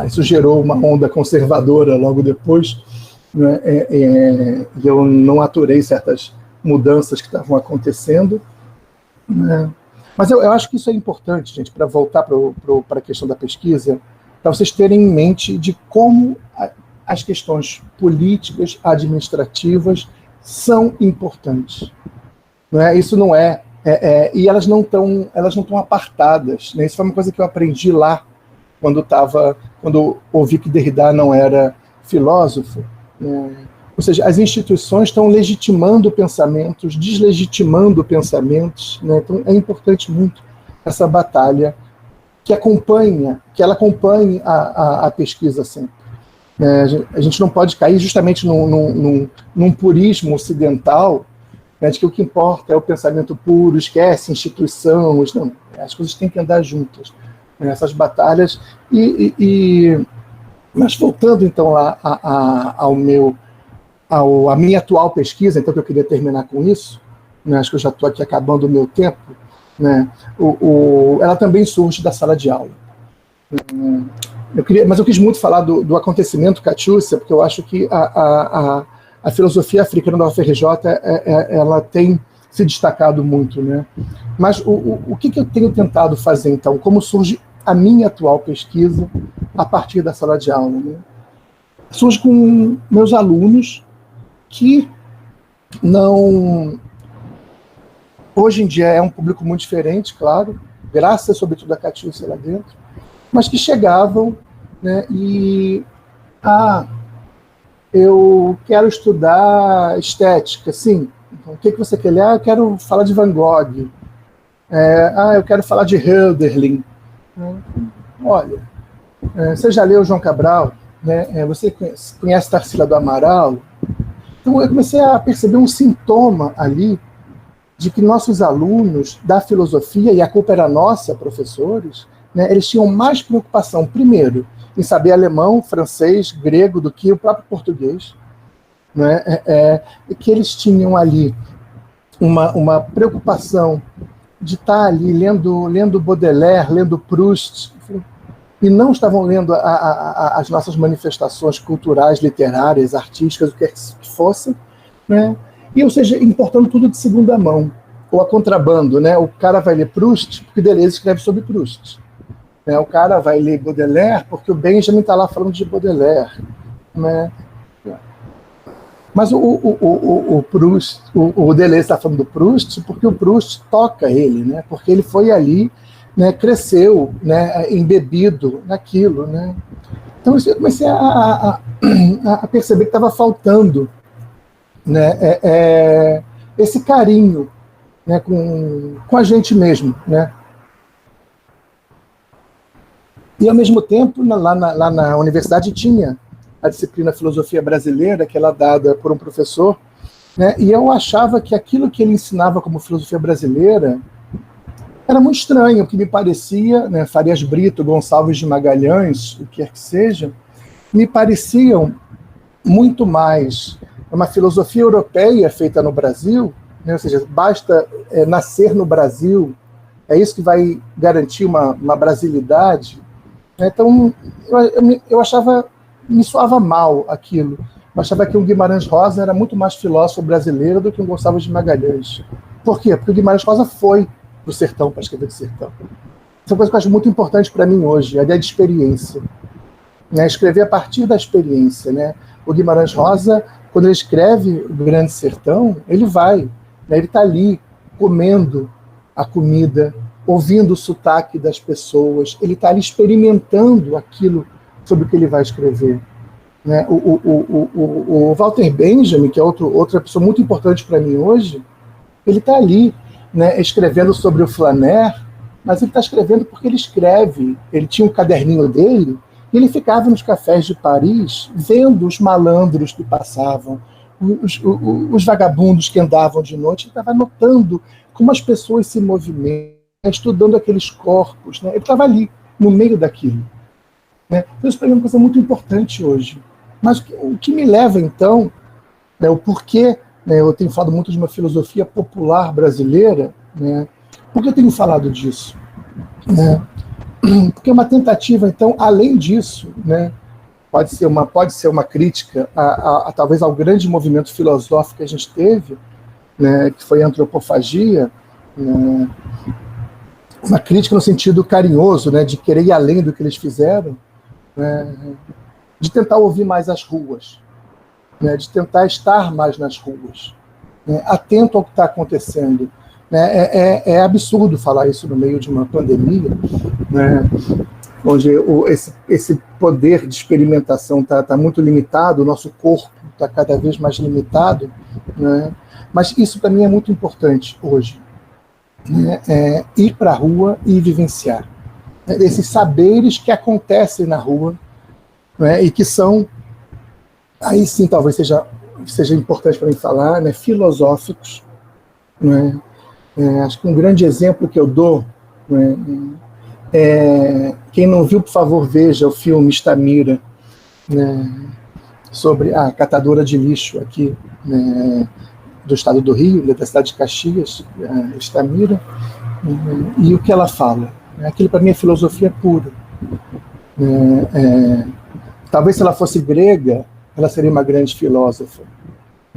Isso gerou uma onda conservadora logo depois, né? E eu não aturei certas mudanças que estavam acontecendo. Né? Mas eu acho que isso é importante, gente, para voltar para a questão da pesquisa, para vocês terem em mente de como as questões políticas, administrativas, são importantes. Não é? Isso não e elas não estão apartadas. Né? Isso foi uma coisa que eu aprendi lá, quando ouvi que Derrida não era filósofo. Né? Ou seja, as instituições estão legitimando pensamentos, deslegitimando pensamentos. Né? Então é importante muito essa batalha que ela acompanhe a pesquisa sempre. A gente não pode cair justamente num purismo ocidental, né, de que o que importa é o pensamento puro, esquece instituições. Não, as coisas têm que andar juntas, né, essas batalhas. Mas voltando então lá à minha atual pesquisa, então que eu queria terminar com isso, né, acho que eu já estou aqui acabando o meu tempo, né, ela também surge da sala de aula. Mas eu quis muito falar do acontecimento Catiúcia, porque eu acho que a filosofia africana da UFRJ ela tem se destacado muito. Né? Mas o que eu tenho tentado fazer, então? Como surge a minha atual pesquisa a partir da sala de aula? Né? Surge com meus alunos que não... Hoje em dia é um público muito diferente, claro, graças, sobretudo, a Catiúcia lá dentro, mas que chegavam, né, e... eu quero estudar estética, sim. Então, o que você quer ler? Eu quero falar de Van Gogh. Eu quero falar de Hölderlin. Olha, você já leu João Cabral? Né? Você conhece Tarsila do Amaral? Então, eu comecei a perceber um sintoma ali de que nossos alunos da filosofia, e a culpa era nossa, professores, né, eles tinham mais preocupação, primeiro, em saber alemão, francês, grego, do que o próprio português. Né? Que eles tinham ali uma preocupação de estar ali lendo Baudelaire, lendo Proust, e não estavam lendo as nossas manifestações culturais, literárias, artísticas, o que fosse, né? E, ou seja, importando tudo de segunda mão, ou a contrabando. Né? O cara vai ler Proust, porque Deleuze escreve sobre Proust. O cara vai ler Baudelaire porque o Benjamin está lá falando de Baudelaire. né? Mas o Proust, o Deleuze está falando do Proust porque o Proust toca ele, né? Porque ele foi ali, né? Cresceu, né? Embebido naquilo, né? Então eu comecei a perceber que estava faltando, né? Esse carinho, né? com a gente mesmo, né? E ao mesmo tempo lá na universidade tinha a disciplina Filosofia Brasileira, que era dada por um professor, né? E eu achava que aquilo que ele ensinava como filosofia brasileira era muito estranho, o que me parecia, né, Farias Brito, Gonçalves de Magalhães, o que quer que seja, me pareciam muito mais uma filosofia europeia feita no Brasil, né? Ou seja, basta nascer no Brasil, é isso que vai garantir uma brasilidade. Então, eu achava, me soava mal aquilo. Eu achava que o Guimarães Rosa era muito mais filósofo brasileiro do que o Gonçalves de Magalhães. Por quê? Porque o Guimarães Rosa foi para o sertão para escrever de sertão. Isso é uma coisa que eu acho muito importante para mim hoje, a ideia de experiência. Né? Escrever a partir da experiência. Né? O Guimarães Rosa, quando ele escreve o Grande Sertão, ele vai, né? Ele está ali comendo a comida, ouvindo o sotaque das pessoas, ele está ali experimentando aquilo sobre o que ele vai escrever. Né? O Walter Benjamin, que é outra pessoa muito importante para mim hoje, ele está ali, né, escrevendo sobre o Flaner, mas ele está escrevendo porque ele escreve. Ele tinha um caderninho dele e ele ficava nos cafés de Paris vendo os malandros que passavam, os vagabundos que andavam de noite. Ele estava notando como as pessoas se movimentam, estudando aqueles corpos, né? Ele estava ali, no meio daquilo. Né? Então, isso para mim é uma coisa muito importante hoje. Mas o que me leva, então, né, o porquê, né, eu tenho falado muito de uma filosofia popular brasileira, né? Por que eu tenho falado disso? Né? Porque é uma tentativa, então, além disso, né, pode ser uma crítica talvez ao grande movimento filosófico que a gente teve, né, que foi a antropofagia, né, uma crítica no sentido carinhoso, né, de querer ir além do que eles fizeram, né, de tentar ouvir mais as ruas, né, de tentar estar mais nas ruas, né, atento ao que está acontecendo. Né, é absurdo falar isso no meio de uma pandemia, né, onde esse poder de experimentação está muito limitado, o nosso corpo está cada vez mais limitado, né, mas isso para mim é muito importante hoje. Né, ir para a rua e vivenciar. Né, esses saberes que acontecem na rua, né, e que são, aí sim talvez seja importante para mim falar, né, filosóficos. Né, acho que um grande exemplo que eu dou, né, quem não viu, por favor, veja o filme Estamira, né, sobre a catadora de lixo aqui, né, do estado do Rio, da cidade de Caxias, Estamira, e o que ela fala. Aquilo para mim é filosofia pura. Talvez se ela fosse grega, ela seria uma grande filósofa.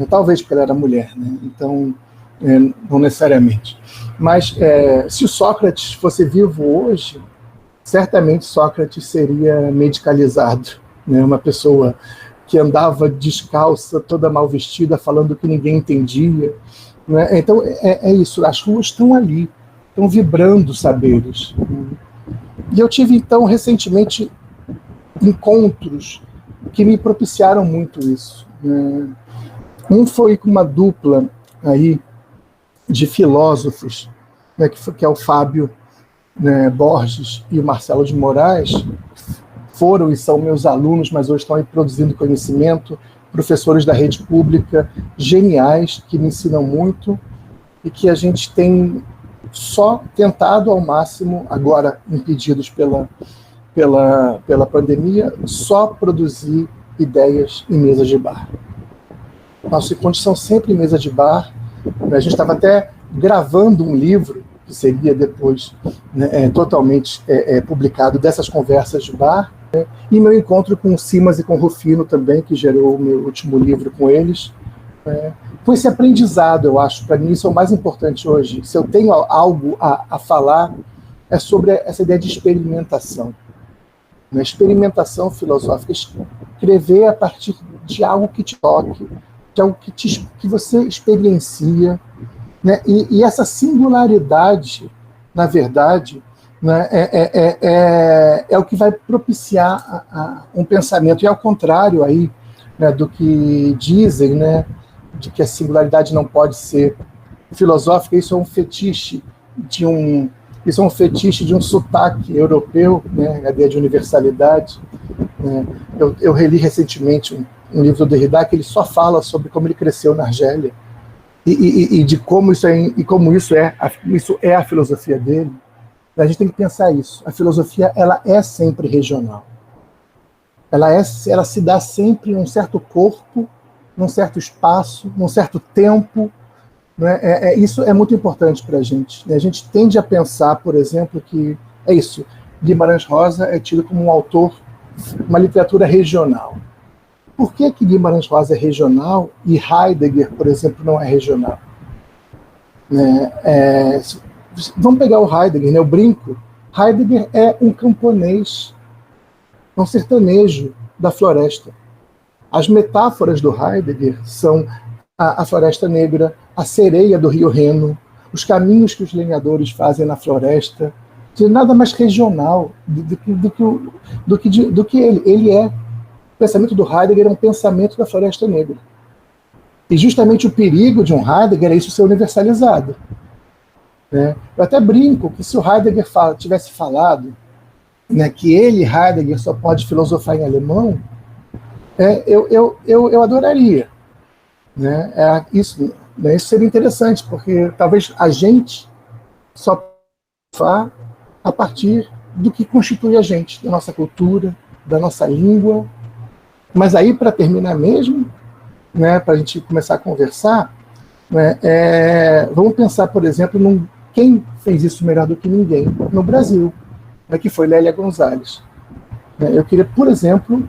Talvez porque ela era mulher, né? Então, não necessariamente. Mas se o Sócrates fosse vivo hoje, certamente Sócrates seria medicalizado, né? Uma pessoa que andava descalça, toda mal vestida, falando que ninguém entendia. Né? Então, é isso, as ruas estão ali, estão vibrando saberes. E eu tive, então, recentemente, encontros que me propiciaram muito isso. Né? Um foi com uma dupla aí de filósofos, né, que é o Fábio, né, Borges e o Marcelo de Moraes. Foram e são meus alunos, mas hoje estão aí produzindo conhecimento, professores da rede pública, geniais, que me ensinam muito, e que a gente tem só tentado ao máximo, agora impedidos pela pandemia, só produzir ideias em mesas de bar. Nossa condição sempre em mesa de bar. A gente estava até gravando um livro, que seria depois, né, totalmente publicado, dessas conversas de bar, né, e meu encontro com o Simas e com o Rufino também, que gerou o meu último livro com eles. Foi esse aprendizado, eu acho, para mim isso é o mais importante hoje. Se eu tenho algo a falar, é sobre essa ideia de experimentação. né? Experimentação filosófica, escrever a partir de algo que te toque, de algo que você experiencia, né? E essa singularidade, na verdade, né, é o que vai propiciar um pensamento. E ao contrário aí, né, do que dizem, né, de que a singularidade não pode ser filosófica, isso é um fetiche de um sotaque europeu, né, a ideia de universalidade. Né. Eu reli recentemente um livro do Derrida que ele só fala sobre como ele cresceu na Argélia e de como isso é a filosofia dele. A gente tem que pensar isso. A filosofia, ela é sempre regional. Ela se dá sempre em um certo corpo, num certo espaço, num certo tempo. Né? Isso é muito importante para a gente. A gente tende a pensar, por exemplo, que é isso. Guimarães Rosa é tido como um autor, uma literatura regional. Por que Guimarães Rosa é regional e Heidegger, por exemplo, não é regional? Vamos pegar o Heidegger, né? Eu brinco. Heidegger é um camponês, um sertanejo da floresta. As metáforas do Heidegger são a floresta negra, a sereia do rio Reno, os caminhos que os lenhadores fazem na floresta, de nada mais regional do que ele. Ele é. O pensamento do Heidegger é um pensamento da floresta negra. E justamente o perigo de um Heidegger é isso ser universalizado. Né? Eu até brinco que se o Heidegger tivesse falado, né, que ele, Heidegger, só pode filosofar em alemão, eu adoraria. Né? Isso seria interessante, porque talvez a gente só filosofar a partir do que constitui a gente, da nossa cultura, da nossa língua. Mas aí, para terminar mesmo, né, para a gente começar a conversar, né, vamos pensar, por exemplo, quem fez isso melhor do que ninguém no Brasil, né, que foi Lélia Gonzalez. Eu queria, por exemplo,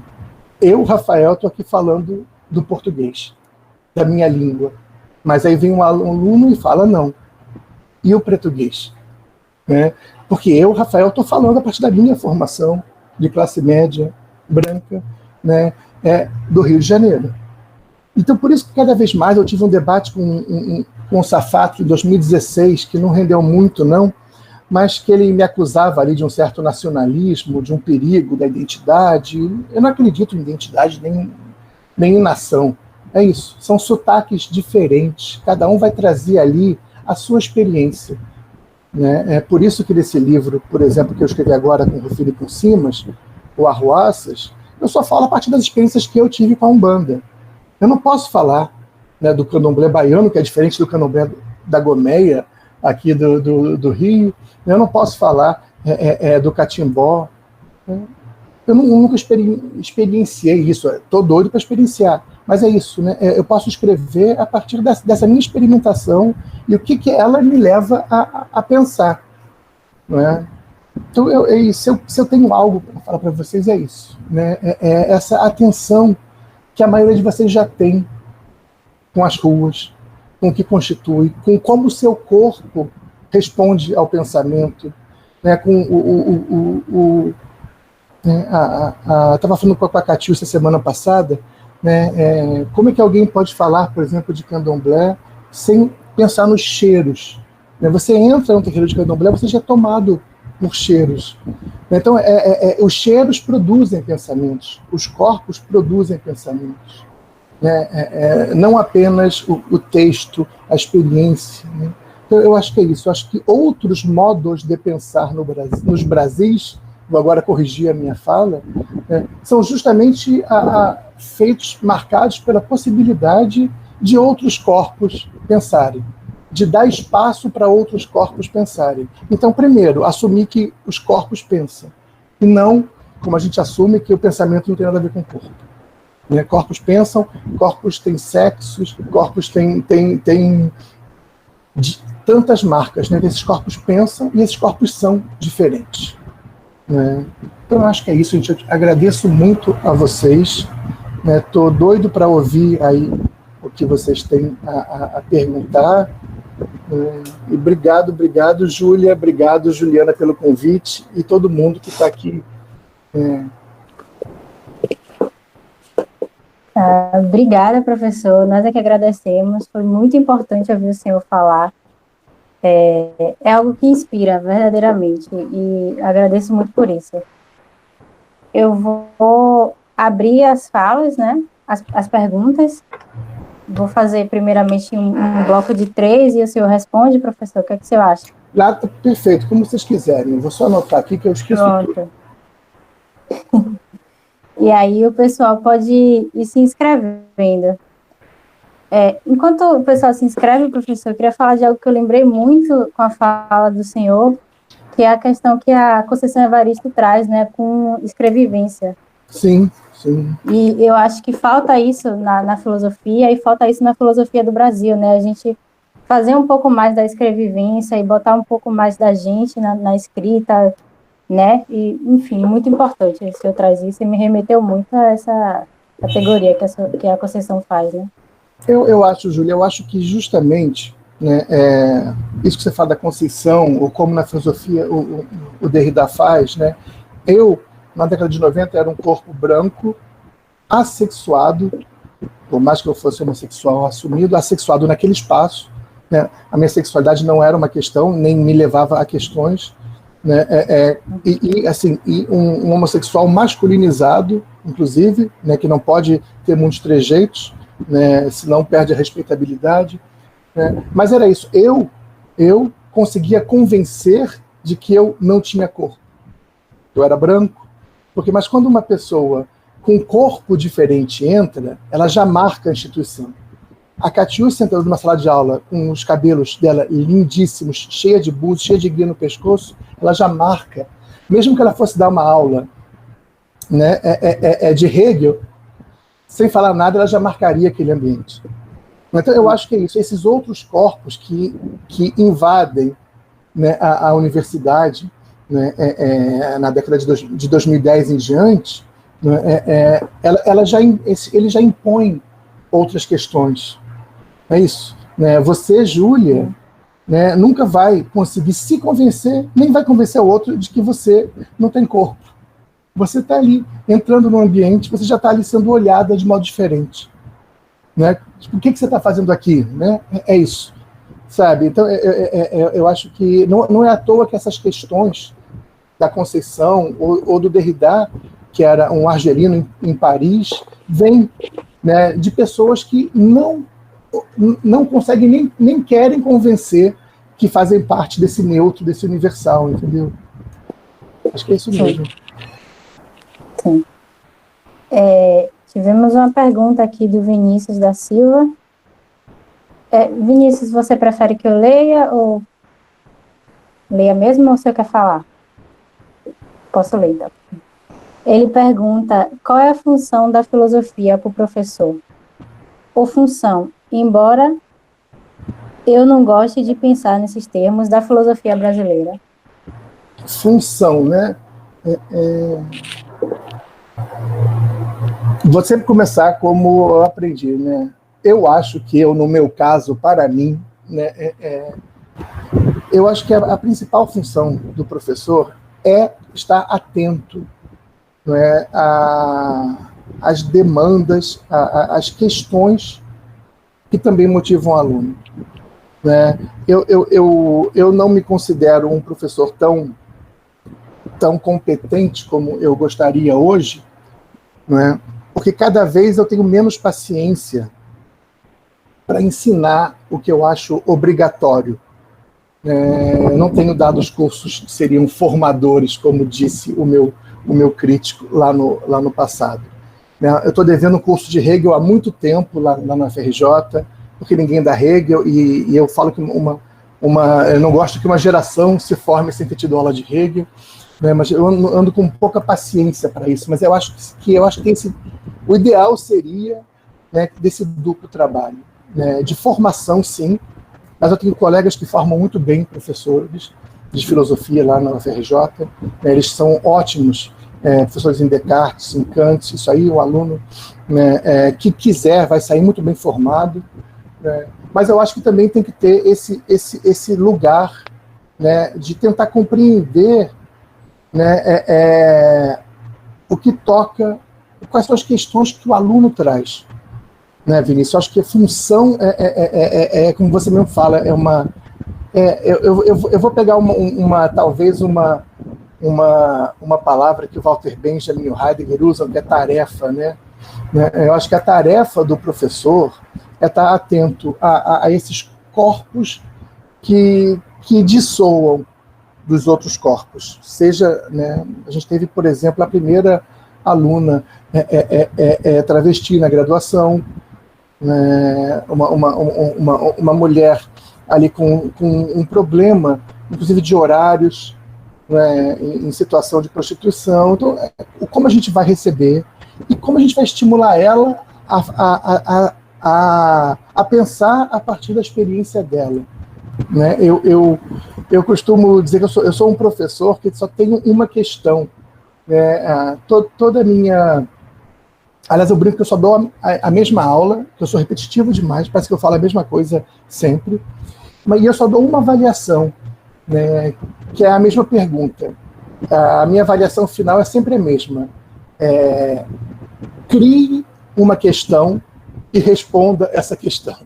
Rafael, estou aqui falando do português, da minha língua, mas aí vem um aluno e fala não. E o português? Né? Porque Rafael, estou falando a partir da minha formação de classe média, branca, né, do Rio de Janeiro. Então, por isso que cada vez mais eu tive um debate com o Safato em 2016, que não rendeu muito, não, mas que ele me acusava ali de um certo nacionalismo, de um perigo da identidade. Eu não acredito em identidade nem em nação. É isso, são sotaques diferentes, cada um vai trazer ali a sua experiência. Né? É por isso que nesse livro, por exemplo, que eu escrevi agora com o Rufino por Simas, o Arruaças, eu só falo a partir das experiências que eu tive com a Umbanda. Eu não posso falar, né, do candomblé baiano, que é diferente do candomblé da Gomeia, aqui do Rio. Eu não posso falar do catimbó. Eu nunca experienciei isso. Estou doido para experienciar. Mas é isso, né? Eu posso escrever a partir dessa minha experimentação e o que ela me leva a pensar. Não é? Então, se eu tenho algo para falar para vocês, é isso. Né? Essa atenção que a maioria de vocês já tem com as ruas, com o que constitui, com como o seu corpo responde ao pensamento, né? Com estava falando com a Catiu essa semana passada, né? Como é que alguém pode falar, por exemplo, de candomblé sem pensar nos cheiros? Né? Você entra no terreiro de candomblé, você já é tomado por cheiros. Então, os cheiros produzem pensamentos, os corpos produzem pensamentos. Né? Não apenas o texto, a experiência. Né? Então, eu acho que é isso. Eu acho que outros modos de pensar nos Brasis, vou agora corrigir a minha fala, né, são justamente feitos, marcados pela possibilidade de outros corpos pensarem, de dar espaço para outros corpos pensarem. Então, primeiro, assumir que os corpos pensam, e não, como a gente assume, que o pensamento não tem nada a ver com o corpo. Né? Corpos pensam, corpos têm sexos, corpos têm tantas marcas. Né? Esses corpos pensam e esses corpos são diferentes. Né? Então, eu acho que é isso, gente. Eu agradeço muito a vocês. Estou doido para ouvir aí o que vocês têm a perguntar. E obrigado, Júlia, obrigado, Juliana, pelo convite, e todo mundo que está aqui Obrigada, professor. Nós é que agradecemos. Foi muito importante ouvir o senhor falar. É algo que inspira verdadeiramente e agradeço muito por isso. Eu vou abrir as falas, né? As perguntas. Vou fazer primeiramente um bloco de 3 e o senhor responde, professor. O que é que o senhor acha? Lá, perfeito, como vocês quiserem. Eu vou só anotar aqui que eu esqueço tudo. E aí o pessoal pode ir se inscrevendo. Enquanto o pessoal se inscreve, professor, eu queria falar de algo que eu lembrei muito com a fala do senhor, que é a questão que a Conceição Evaristo traz, né, com escrevivência. Sim, sim. E eu acho que falta isso na filosofia, e falta isso na filosofia do Brasil, né, a gente fazer um pouco mais da escrevivência e botar um pouco mais da gente na escrita, né, e, enfim, muito importante o senhor traz isso, e me remeteu muito a essa categoria que a Conceição faz, né. Eu acho, Júlia, eu acho que justamente, né, isso que você fala da Conceição, ou como na filosofia o Derrida faz, né, na década de 90, era um corpo branco, assexuado, por mais que eu fosse homossexual assumido, assexuado naquele espaço, né, a minha sexualidade não era uma questão, nem me levava a questões, né, e um homossexual masculinizado, inclusive, né, que não pode ter muitos trejeitos, né, senão perde a respeitabilidade, né? Mas era isso, eu conseguia convencer de que eu não tinha corpo, eu era branco, mas quando uma pessoa com um corpo diferente entra, ela já marca a instituição. A Catiúcia entrando numa sala de aula com os cabelos dela lindíssimos, cheia de búzios, cheia de guia no pescoço, ela já marca, mesmo que ela fosse dar uma aula, né, de Hegel, sem falar nada, ela já marcaria aquele ambiente. Então, eu acho que é isso. Esses outros corpos que invadem, né, a universidade, né, na década de 2010 em diante, né, ele já impõe outras questões. É isso. Né? Você, Júlia, né, nunca vai conseguir se convencer, nem vai convencer o outro de que você não tem corpo. Você está ali, entrando no ambiente, você já está ali sendo olhada de modo diferente. Né? Tipo, o que você está fazendo aqui? Né? É isso. Sabe? Então, eu acho que não é à toa que essas questões da Conceição ou do Derrida, que era um argelino em Paris, vêm, né, de pessoas que não conseguem nem querem convencer que fazem parte desse neutro, desse universal, entendeu? Acho que é isso mesmo. Sim. Tivemos uma pergunta aqui do Vinícius da Silva. Vinícius, você prefere que eu leia ou leia mesmo ou você quer falar? Posso ler, então. Ele pergunta, qual é a função da filosofia para o professor? Ou função, embora eu não goste de pensar nesses termos da filosofia brasileira. Função, né? Vou sempre começar como eu aprendi, né? Eu acho que no meu caso, para mim, né, eu acho que a principal função do professor é estar atento, não é, às demandas, às questões que também motivam o aluno. Né? Eu não me considero um professor tão competente como eu gostaria hoje, não é? Porque cada vez eu tenho menos paciência para ensinar o que eu acho obrigatório. Eu não tenho dado os cursos que seriam formadores, como disse o meu crítico lá no passado. Eu estou devendo um curso de Hegel há muito tempo lá na FRJ, porque ninguém dá Hegel, e eu falo que eu não gosto que uma geração se forme sem ter tido aula de Hegel, né, mas eu ando com pouca paciência para isso, mas eu acho que o ideal seria, né, desse duplo trabalho, né, de formação, sim, mas eu tenho colegas que formam muito bem professores de filosofia lá na FRJ, né, eles são ótimos, professores em Descartes, em Kant, isso aí o aluno, né, que quiser vai sair muito bem formado, né, mas eu acho que também tem que ter esse lugar, né, de tentar compreender, né, o que toca, quais são as questões que o aluno traz. Né, Vinícius? Eu acho que a função como você mesmo fala, eu vou pegar talvez uma palavra que o Walter Benjamin e o Heidegger usam, que é tarefa, né? Eu acho que a tarefa do professor é estar atento a esses corpos que dissoam dos outros corpos. Seja, né, a gente teve, por exemplo, a primeira aluna travesti na graduação, uma mulher ali com um problema, inclusive de horários, né, em situação de prostituição. Então, como a gente vai receber e como a gente vai estimular ela a pensar a partir da experiência dela. Né? Eu costumo dizer que eu sou um professor que só tenho uma questão. Né? Toda a minha... Aliás, eu brinco que eu só dou a mesma aula, que eu sou repetitivo demais, parece que eu falo a mesma coisa sempre, mas eu só dou uma avaliação, né, que é a mesma pergunta. A minha avaliação final é sempre a mesma. Crie uma questão e responda essa questão.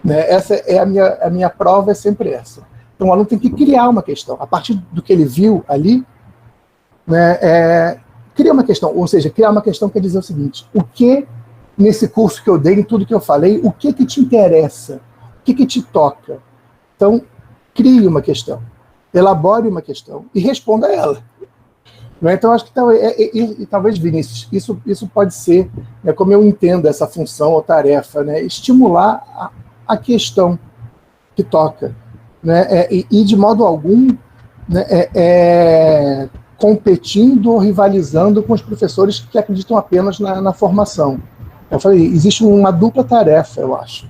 Né? Essa é a minha prova, é sempre essa. Então, o aluno tem que criar uma questão. A partir do que ele viu ali, né, cria uma questão, ou seja, criar uma questão quer dizer o seguinte: o que nesse curso que eu dei, em tudo que eu falei, o que te interessa? O que te toca? Então, crie uma questão, elabore uma questão e responda a ela. Então, acho que talvez, Vinícius, isso pode ser, né, como eu entendo essa função ou tarefa, né, estimular a questão que toca, né, e de modo algum, né, competindo ou rivalizando com os professores que acreditam apenas na formação. Eu falei, existe uma dupla tarefa, eu acho.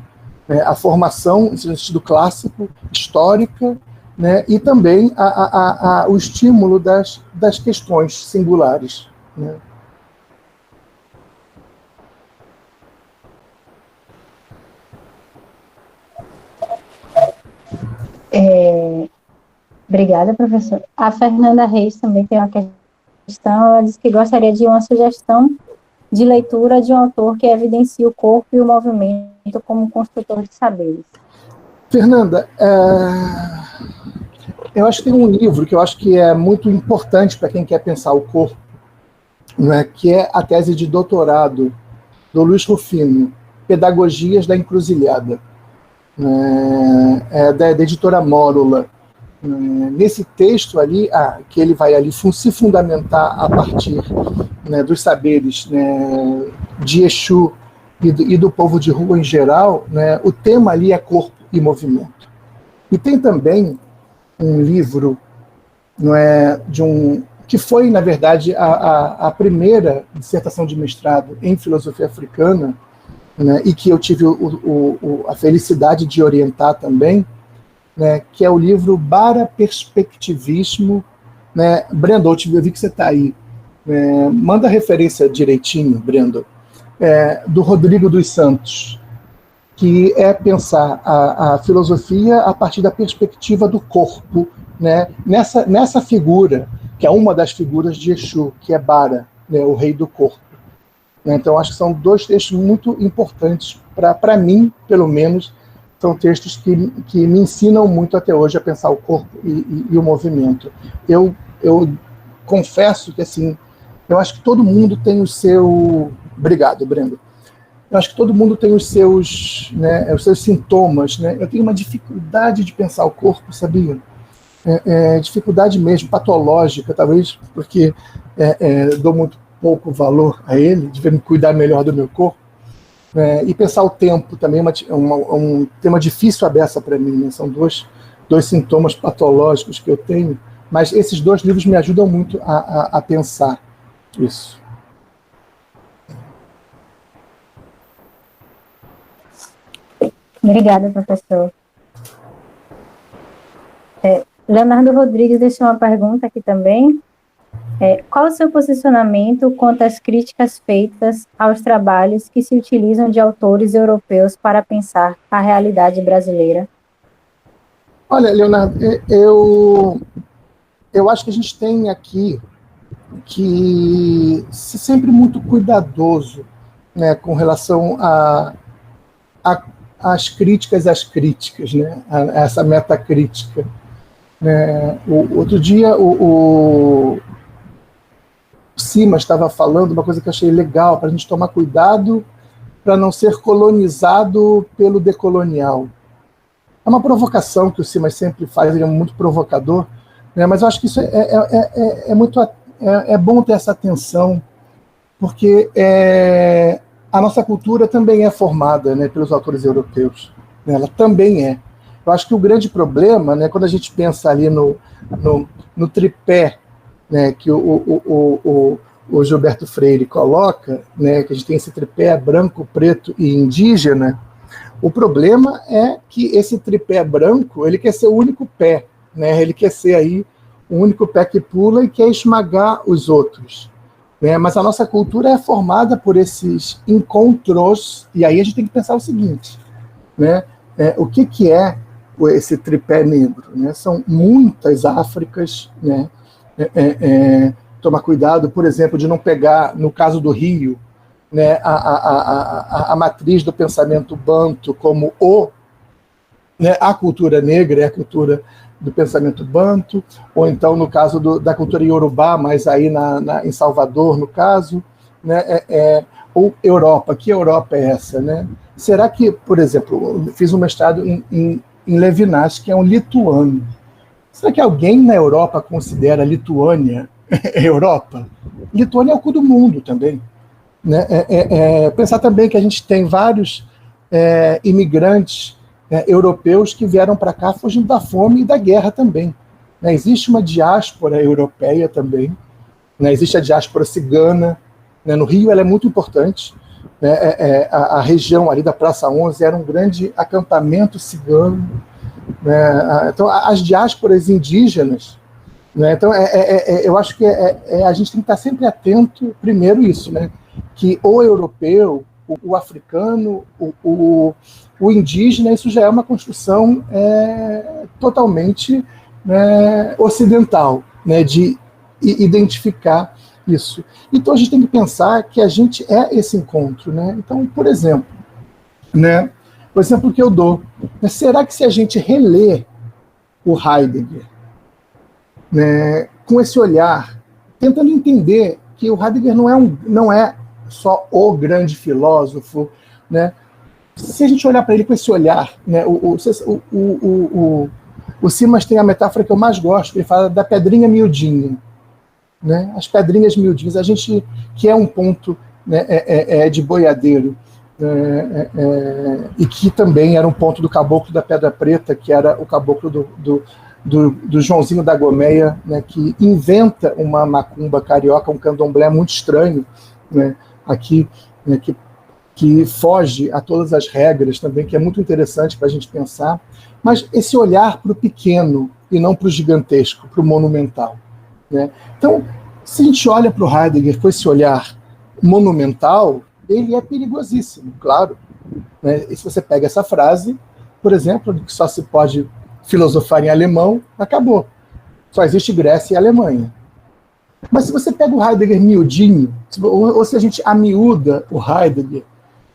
A formação, no sentido clássico, histórica, né, e também o estímulo das questões singulares. Né. Obrigada, professor. A Fernanda Reis também tem uma questão. Ela diz que gostaria de uma sugestão de leitura de um autor que evidencia o corpo e o movimento como construtor de saberes. Fernanda, eu acho que tem um livro que eu acho que é muito importante para quem quer pensar o corpo, né, que é a tese de doutorado do Luiz Rufino, Pedagogias da Encruzilhada, da editora Mórula. Nesse texto ali, que ele vai ali se fundamentar a partir, né, dos saberes, né, de Exu e do povo de rua em geral, né, o tema ali é corpo e movimento. E tem também um livro, não é, que foi, na verdade, a primeira dissertação de mestrado em filosofia africana, né, e que eu tive a felicidade de orientar também, né, que é o livro Bara Perspectivismo. Né, Brendo, eu vi que você está aí. Manda a referência direitinho, Brendo. Do Rodrigo dos Santos, que é pensar a filosofia a partir da perspectiva do corpo, né, nessa figura, que é uma das figuras de Exu, que é Bara, né, o rei do corpo. Então, acho que são dois textos muito importantes, para mim, pelo menos, são textos que me ensinam muito até hoje a pensar o corpo e o movimento. Eu confesso que, assim, eu acho que todo mundo tem o seu... Obrigado, Brendo. Eu acho que todo mundo tem os seus sintomas. Né? Eu tenho uma dificuldade de pensar o corpo, sabia? Dificuldade mesmo, patológica, talvez porque dou muito pouco valor a ele, devia me cuidar melhor do meu corpo. E pensar o tempo também é um tema difícil a beça para mim. Né? São dois sintomas patológicos que eu tenho, mas esses dois livros me ajudam muito a pensar isso. Obrigada, professor. Leonardo Rodrigues deixou uma pergunta aqui também. Qual o seu posicionamento quanto às críticas feitas aos trabalhos que se utilizam de autores europeus para pensar a realidade brasileira? Olha, Leonardo, eu acho que a gente tem aqui que ser sempre muito cuidadoso, né, com relação às críticas às críticas, né, a essa metacrítica. Né. Outro dia o Simas estava falando uma coisa que eu achei legal, para a gente tomar cuidado para não ser colonizado pelo decolonial. É uma provocação que o Simas sempre faz, ele é muito provocador, né, mas eu acho que isso é bom ter essa atenção, porque a nossa cultura também é formada, né, pelos autores europeus. Né, ela também é. Eu acho que o grande problema, né, quando a gente pensa ali no tripé, né, que o Gilberto Freire coloca, né, que a gente tem esse tripé branco, preto e indígena, o problema é que esse tripé branco, ele quer ser o único pé, né, ele quer ser aí o único pé que pula e quer esmagar os outros. Né? Mas a nossa cultura é formada por esses encontros, e aí a gente tem que pensar o seguinte, né? O que é esse tripé negro? Né? São muitas Áfricas, né? Tomar cuidado, por exemplo, de não pegar, no caso do Rio, né, a matriz do pensamento banto como né, a cultura negra é a cultura do pensamento banto, ou então no caso da cultura iorubá, mas aí em Salvador, no caso, né, ou Europa. Que Europa é essa? Né? Será que, por exemplo, eu fiz um mestrado em Levinas, que é um lituano. Será que alguém na Europa considera a Lituânia Europa? Lituânia é o cu do mundo também. Né? Pensar também que a gente tem vários imigrantes europeus que vieram para cá fugindo da fome e da guerra também. Né? Existe uma diáspora europeia também, né? Existe a diáspora cigana, né? No Rio ela é muito importante, né? A região ali da Praça 11 era um grande acampamento cigano, né? Então as diásporas indígenas, né? Então eu acho que a gente tem que estar sempre atento, primeiro isso, né? Que o europeu, o africano, o indígena, isso já é uma construção totalmente, né, ocidental, né, de identificar isso. Então a gente tem que pensar que a gente é esse encontro. Né? Então, por exemplo, né, o exemplo que eu dou, né, será que se a gente reler o Heidegger, né, com esse olhar, tentando entender que o Heidegger não é só o grande filósofo, né? Se a gente olhar para ele com esse olhar, né, o Simas tem a metáfora que eu mais gosto, ele fala da pedrinha miudinha, né? As pedrinhas miudinhas, a gente que é um ponto, né, de boiadeiro, e que também era um ponto do caboclo da Pedra Preta, que era o caboclo do Joãozinho da Gomeia, né, que inventa uma macumba carioca, um candomblé muito estranho, né, aqui, né, que foge a todas as regras também, que é muito interessante para a gente pensar, mas esse olhar para o pequeno e não para o gigantesco, para o monumental. Né? Então, se a gente olha para o Heidegger com esse olhar monumental, ele é perigosíssimo, claro. Né? E se você pega essa frase, por exemplo, que só se pode filosofar em alemão, acabou. Só existe Grécia e Alemanha. Mas se você pega o Heidegger miudinho, ou se a gente amiúda o Heidegger,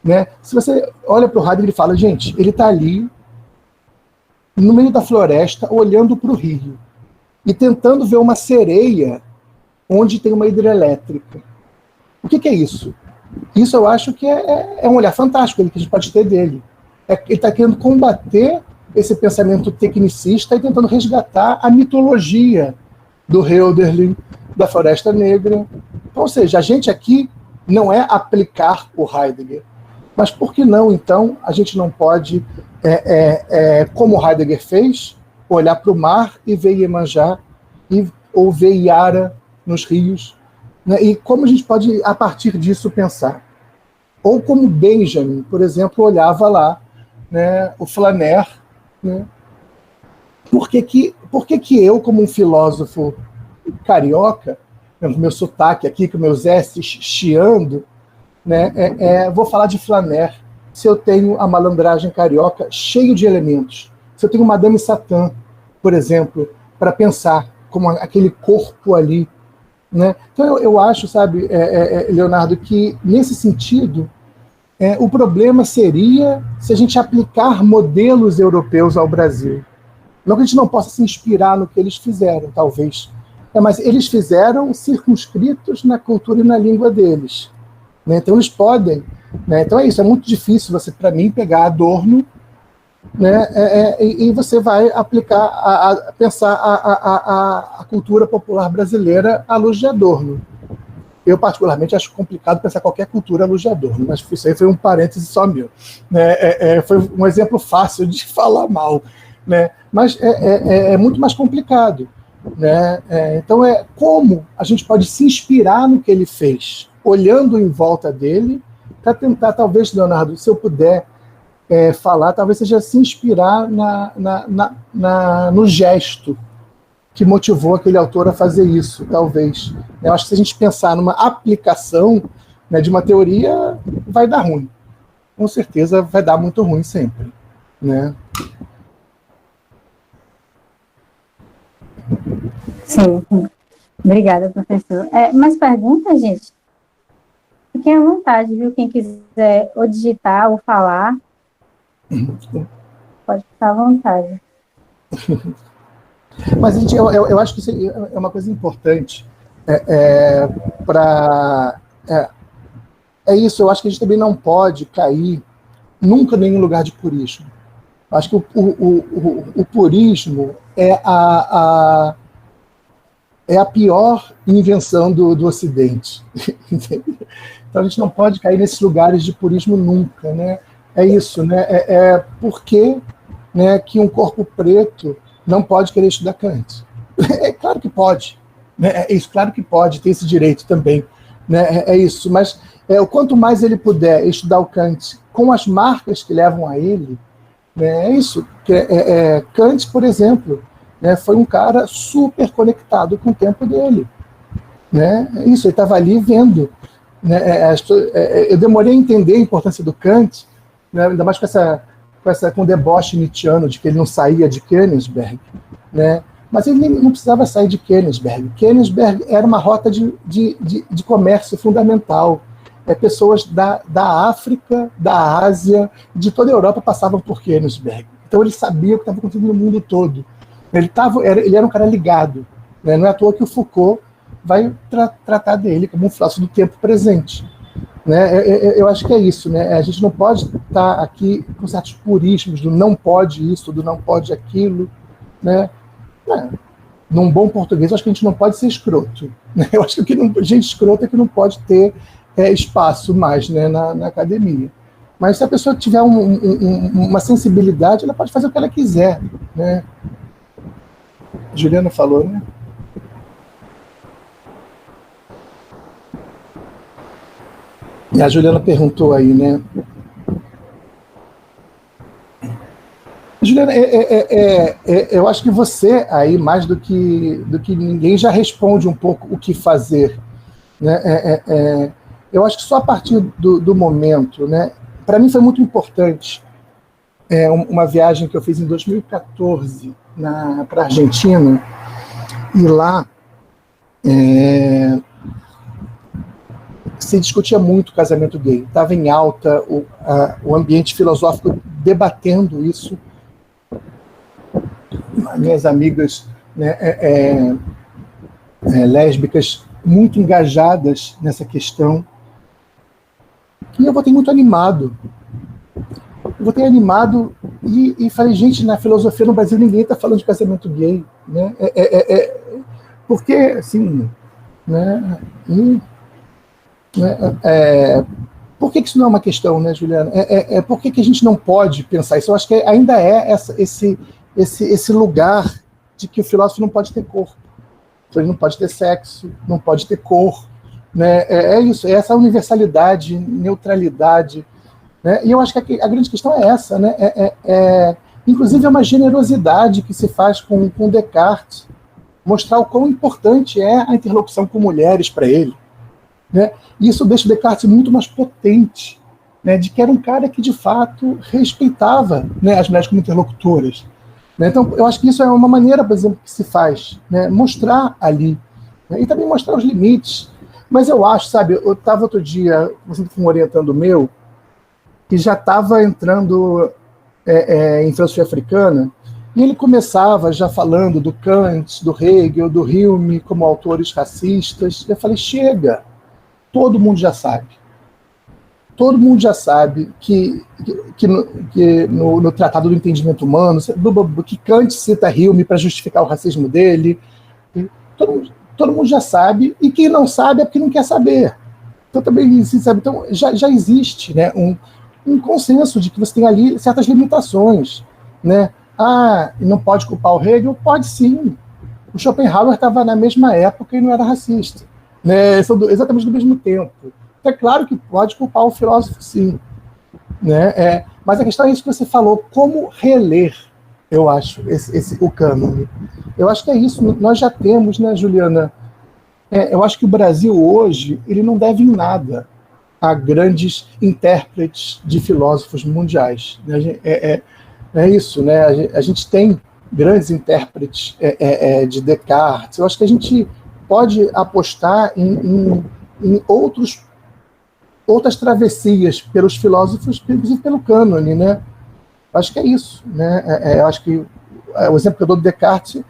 né, se você olha para o Heidegger e fala, gente, ele está ali, no meio da floresta, olhando para o rio, e tentando ver uma sereia onde tem uma hidrelétrica. O que é isso? Isso eu acho que é um olhar fantástico que a gente pode ter dele. Ele está querendo combater esse pensamento tecnicista e tentando resgatar a mitologia do Hölderlin, da Floresta Negra. Então, ou seja, a gente aqui não é aplicar o Heidegger, mas por que não, então, a gente não pode, como o Heidegger fez, olhar para o mar e ver Iemanjá, ou ver Iara nos rios, né? E como a gente pode, a partir disso, pensar? Ou como Benjamin, por exemplo, olhava lá, né, o Flaner, né? Por que eu, como um filósofo carioca, com o meu sotaque aqui, com meus S chiando, né, vou falar de Flaner, se eu tenho a malandragem carioca cheio de elementos, se eu tenho Madame Satã, por exemplo, para pensar como aquele corpo ali, né? Então, eu acho, sabe, Leonardo, que, nesse sentido, o problema seria se a gente aplicar modelos europeus ao Brasil. Não que a gente não possa se inspirar no que eles fizeram, talvez. Mas eles fizeram circunscritos na cultura e na língua deles. Né? Então, eles podem... Né? Então, é isso. É muito difícil você, para mim, pegar Adorno, né? E você vai aplicar, pensar a cultura popular brasileira à luz de Adorno. Eu, particularmente, acho complicado pensar qualquer cultura à luz de Adorno, mas isso aí foi um parêntese só meu. Né? Foi um exemplo fácil de falar mal. Né? Mas é muito mais complicado. Né? Então, como a gente pode se inspirar no que ele fez, olhando em volta dele, para tentar, talvez, Leonardo, se eu puder falar, talvez seja se inspirar no gesto que motivou aquele autor a fazer isso, talvez. Eu acho que se a gente pensar numa aplicação, né, de uma teoria, vai dar ruim. Com certeza vai dar muito ruim sempre. Né? Sim, obrigada, professor. Mais perguntas, gente? Fiquem à vontade, viu? Quem quiser ou digitar ou falar, pode ficar à vontade. Mas, gente, eu acho que isso é uma coisa importante. É isso, eu acho que a gente também não pode cair nunca em nenhum lugar de purismo. Eu acho que o purismo é a pior invenção do Ocidente. Então a gente não pode cair nesses lugares de purismo nunca. Né? É isso, né? Por que, né, que um corpo preto não pode querer estudar Kant? É claro que pode. Né? É isso, claro que pode, tem esse direito também. Né? É isso, mas o quanto mais ele puder estudar o Kant com as marcas que levam a ele, né, é isso. Kant, por exemplo, né, foi um cara super conectado com o tempo dele. Né? É isso, ele estava ali vendo. Né, eu demorei a entender a importância do Kant, né, ainda mais com o deboche nietzschiano de que ele não saía de Königsberg, né, mas ele não precisava sair de Königsberg. Königsberg era uma rota de comércio fundamental. Pessoas da África, da Ásia, de toda a Europa passavam por Königsberg. Então ele sabia o que estava acontecendo no mundo todo. Ele era um cara ligado. Né, não é à toa que o Foucault vai tratar dele como um filósofo do tempo presente. Né? Eu acho que é isso. Né? A gente não pode estar aqui com certos purismos do não pode isso, do não pode aquilo. Né? Num bom português, eu acho que a gente não pode ser escroto. Né? Eu acho que gente escrota é que não pode ter espaço mais, né, na academia. Mas se a pessoa tiver uma sensibilidade, ela pode fazer o que ela quiser. Né? Juliana falou, né? E a Juliana perguntou aí, né? Juliana, eu acho que você aí, mais do que ninguém, já responde um pouco o que fazer. Né? Eu acho que só a partir do momento, né? Para mim foi muito importante uma viagem que eu fiz em 2014 para a Argentina, e lá se discutia muito o casamento gay. Estava em alta o ambiente filosófico debatendo isso. Minhas amigas, né, lésbicas muito engajadas nessa questão. E eu voltei muito animado. E falei, gente, na filosofia no Brasil ninguém está falando de casamento gay. Né? Porque, assim... Né, por que isso não é uma questão, né, Juliana? Por que a gente não pode pensar isso? Eu acho que ainda esse lugar de que o filósofo não pode ter corpo, ele não pode ter sexo, não pode ter cor, né? Isso, essa universalidade, neutralidade, né? E eu acho que a grande questão é essa, né? Inclusive é uma generosidade que se faz com Descartes, mostrar o quão importante é a interlocução com mulheres para ele. Né? E isso deixa o Descartes muito mais potente, né, de que era um cara que, de fato, respeitava, né, as mulheres como interlocutoras. Né? Então, eu acho que isso é uma maneira, por exemplo, que se faz, né, mostrar ali né? E também mostrar os limites. Mas eu acho, sabe, eu estava outro dia, você foi um orientando meu, que já estava entrando em filosofia africana, e ele começava já falando do Kant, do Hegel, do Hume, como autores racistas. Eu falei, chega, todo mundo já sabe. Todo mundo já sabe que no Tratado do Entendimento Humano, que Kant cita Hume para justificar o racismo dele. Todo mundo já sabe, e quem não sabe é porque não quer saber. Então, também, sabe, então já existe, né, um consenso de que você tem ali certas limitações. Né? Não pode culpar o Hegel? Pode sim. O Schopenhauer estava na mesma época e não era racista. Né? São exatamente do mesmo tempo. É claro que pode culpar o filósofo, sim. Né? Mas a questão é isso que você falou, como reler, eu acho, o cânone. Eu acho que é isso. Nós já temos, né, Juliana? Eu acho que o Brasil hoje ele não deve em nada a grandes intérpretes de filósofos mundiais. É isso, né? A gente tem grandes intérpretes de Descartes. Eu acho que a gente pode apostar em outras travessias pelos filósofos, inclusive pelo cânone, né? Eu acho que é isso, né? Eu acho que o exemplo que eu dou do Descartes,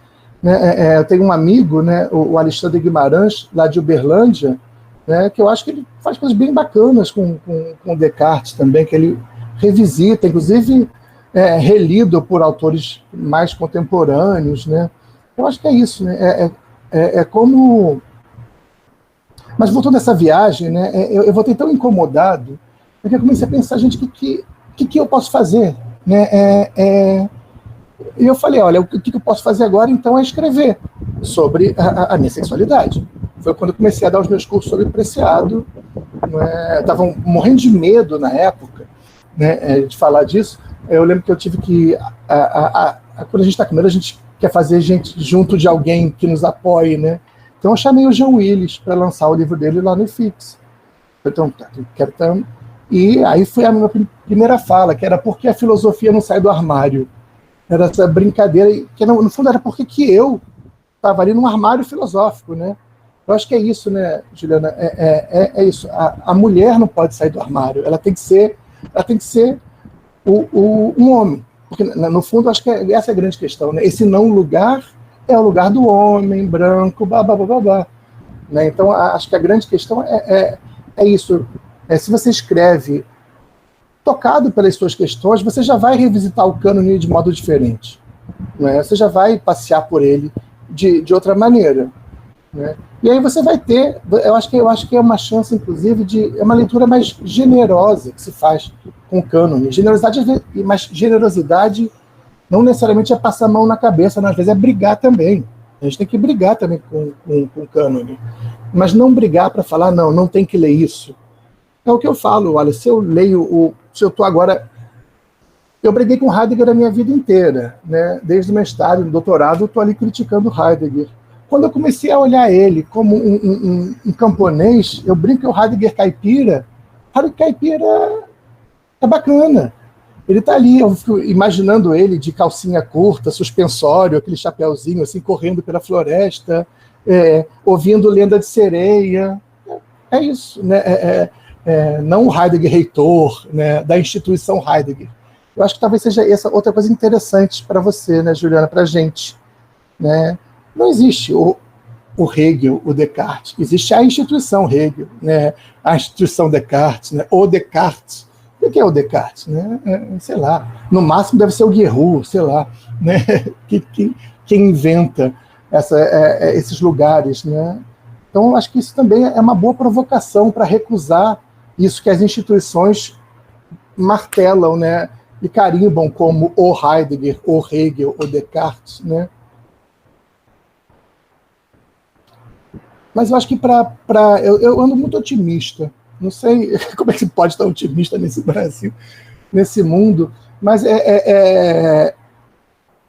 né? Eu tenho um amigo, né? O Alexandre Guimarães, lá de Uberlândia, né? Que eu acho que ele faz coisas bem bacanas com o Descartes também, que ele revisita, inclusive relido por autores mais contemporâneos, né? Eu acho que é isso, né? Como... Mas voltando a essa viagem, né? Eu voltei tão incomodado, porque eu comecei a pensar, gente, o que eu posso fazer? Né? E eu falei, olha, o que eu posso fazer agora, então, é escrever sobre a minha sexualidade. Foi quando eu comecei a dar os meus cursos sobre Preciado. Estavam morrendo de medo na época, né, de falar disso. Eu lembro que eu tive que... quando a gente está com medo, a gente quer fazer gente junto de alguém que nos apoie, né? Então eu chamei o João Willis para lançar o livro dele lá no IFIX. Então, e aí foi a minha primeira fala, que era porque a filosofia não sai do armário. Era essa brincadeira, que no fundo era porque que eu estava ali num armário filosófico, né? Eu acho que é isso, né, Juliana? É isso. A mulher não pode sair do armário. Ela tem que ser um homem. Porque, no fundo, acho que essa é a grande questão, né? Esse não lugar é o lugar do homem, branco, babá. Né? Então, acho que a grande questão é isso. Se você escreve tocado pelas suas questões, você já vai revisitar o cânone de modo diferente. Né? Você já vai passear por ele de outra maneira. Né? E aí você vai ter, eu acho que é uma chance, inclusive, é uma leitura mais generosa que se faz com o cânone. Generosidade, mas generosidade não necessariamente é passar a mão na cabeça, às vezes é brigar também. A gente tem que brigar também com o cânone. Mas não brigar para falar, não tem que ler isso. É o que eu falo, olha, se eu estou agora... Eu briguei com Heidegger a minha vida inteira, né? Desde o mestrado, no doutorado, eu estou ali criticando Heidegger. Quando eu comecei a olhar ele como um camponês, eu brinco que o Heidegger caipira é bacana. Ele está ali, eu fico imaginando ele de calcinha curta, suspensório, aquele chapéuzinho assim, correndo pela floresta, ouvindo Lenda de Sereia. É isso, né? Não o Heidegger reitor, né, da instituição Heidegger. Eu acho que talvez seja essa outra coisa interessante para você, né, Juliana, para a gente. Né? Não existe o Hegel, o Descartes, existe a instituição Hegel, né? A instituição Descartes, né? O Descartes. O que é o Descartes? Né? Sei lá, no máximo deve ser o Guerrero, sei lá, né? Quem inventa esses lugares. Né? Então, eu acho que isso também é uma boa provocação para recusar isso que as instituições martelam, né? E carimbam como o Heidegger, o Hegel, o Descartes. Né? Mas eu acho que eu ando muito otimista. Não sei como é que se pode estar otimista nesse Brasil, nesse mundo, mas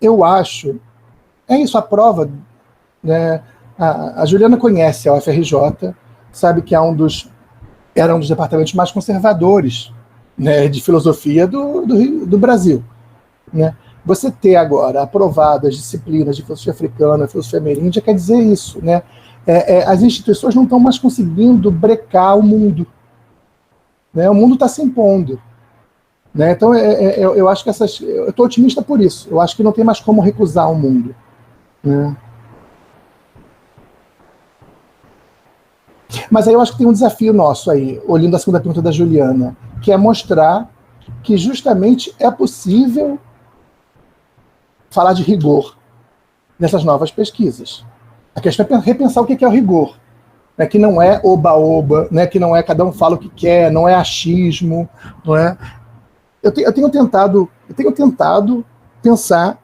eu acho... É isso, a prova... Né, a Juliana conhece a UFRJ, sabe que era um dos departamentos mais conservadores, né, de filosofia do Brasil. Né? Você ter agora aprovado as disciplinas de filosofia africana, filosofia ameríndia, quer dizer isso. Né? as instituições não estão mais conseguindo brecar o mundo. Né? O mundo está se impondo. Né? Então, eu acho que eu estou otimista por isso. Eu acho que não tem mais como recusar o mundo. Né? Mas aí eu acho que tem um desafio nosso aí, olhando a segunda pergunta da Juliana, que é mostrar que justamente é possível falar de rigor nessas novas pesquisas. A questão é repensar o que é o rigor. Né? Que não é oba-oba, né? Que não é cada um fala o que quer, não é achismo. Não é? Eu tenho tentado pensar,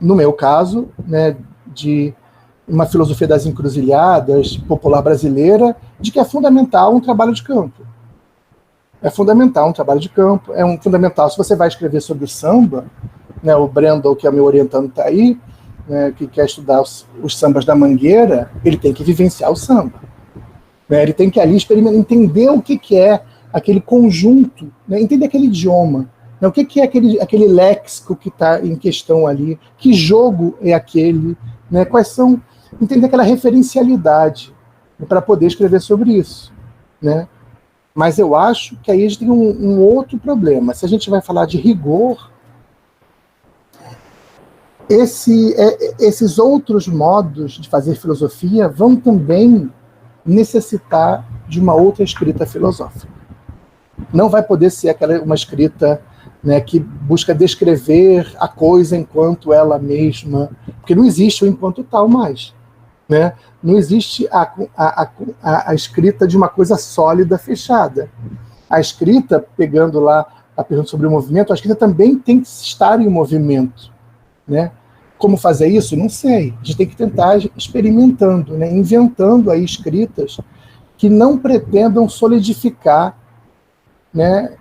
no meu caso, né, de uma filosofia das encruzilhadas popular brasileira, de que é fundamental um trabalho de campo. É fundamental um trabalho de campo, fundamental, se você vai escrever sobre o samba, né, o Brandon, que é meu orientando, está aí, né, que quer estudar os sambas da Mangueira, ele tem que vivenciar o samba. Né, ele tem que ali entender o que é aquele conjunto, né, entender aquele idioma, né, o que é aquele léxico que está em questão ali, que jogo é aquele, né, quais são, entender aquela referencialidade, né, para poder escrever sobre isso. Né? Mas eu acho que aí a gente tem um outro problema. Se a gente vai falar de rigor, esses outros modos de fazer filosofia vão também necessitar de uma outra escrita filosófica. Não vai poder ser uma escrita, né, que busca descrever a coisa enquanto ela mesma, porque não existe o enquanto tal mais. Né? Não existe a escrita de uma coisa sólida, fechada. A escrita, pegando lá a pergunta sobre o movimento, a escrita também tem que estar em movimento. Né? Como fazer isso? Não sei. A gente tem que tentar experimentando, né? Inventando aí escritas que não pretendam solidificar, né,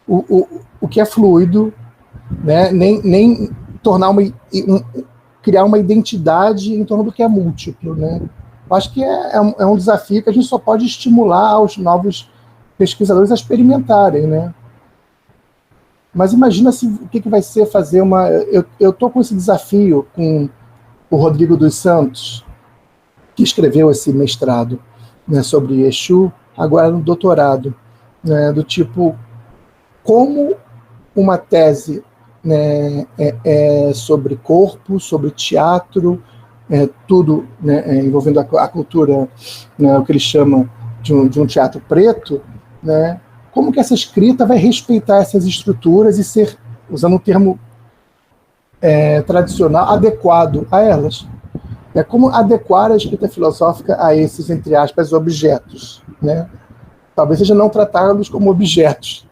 o que é fluido, né? Nem tornar criar uma identidade em torno do que é múltiplo. Né? Eu acho que é um desafio que a gente só pode estimular os novos pesquisadores a experimentarem. Né? Mas imagina o que vai ser fazer uma... Eu estou com esse desafio com o Rodrigo dos Santos, que escreveu esse mestrado, né, sobre Exu, agora no doutorado, né, do tipo, como uma tese, né, sobre corpo, sobre teatro, tudo, né, envolvendo a cultura, né, o que ele chama de um teatro preto, né, como que essa escrita vai respeitar essas estruturas e ser, usando um termo tradicional, adequado a elas. Como adequar a escrita filosófica a esses, entre aspas, objetos. Né? Talvez seja não tratá-los como objetos,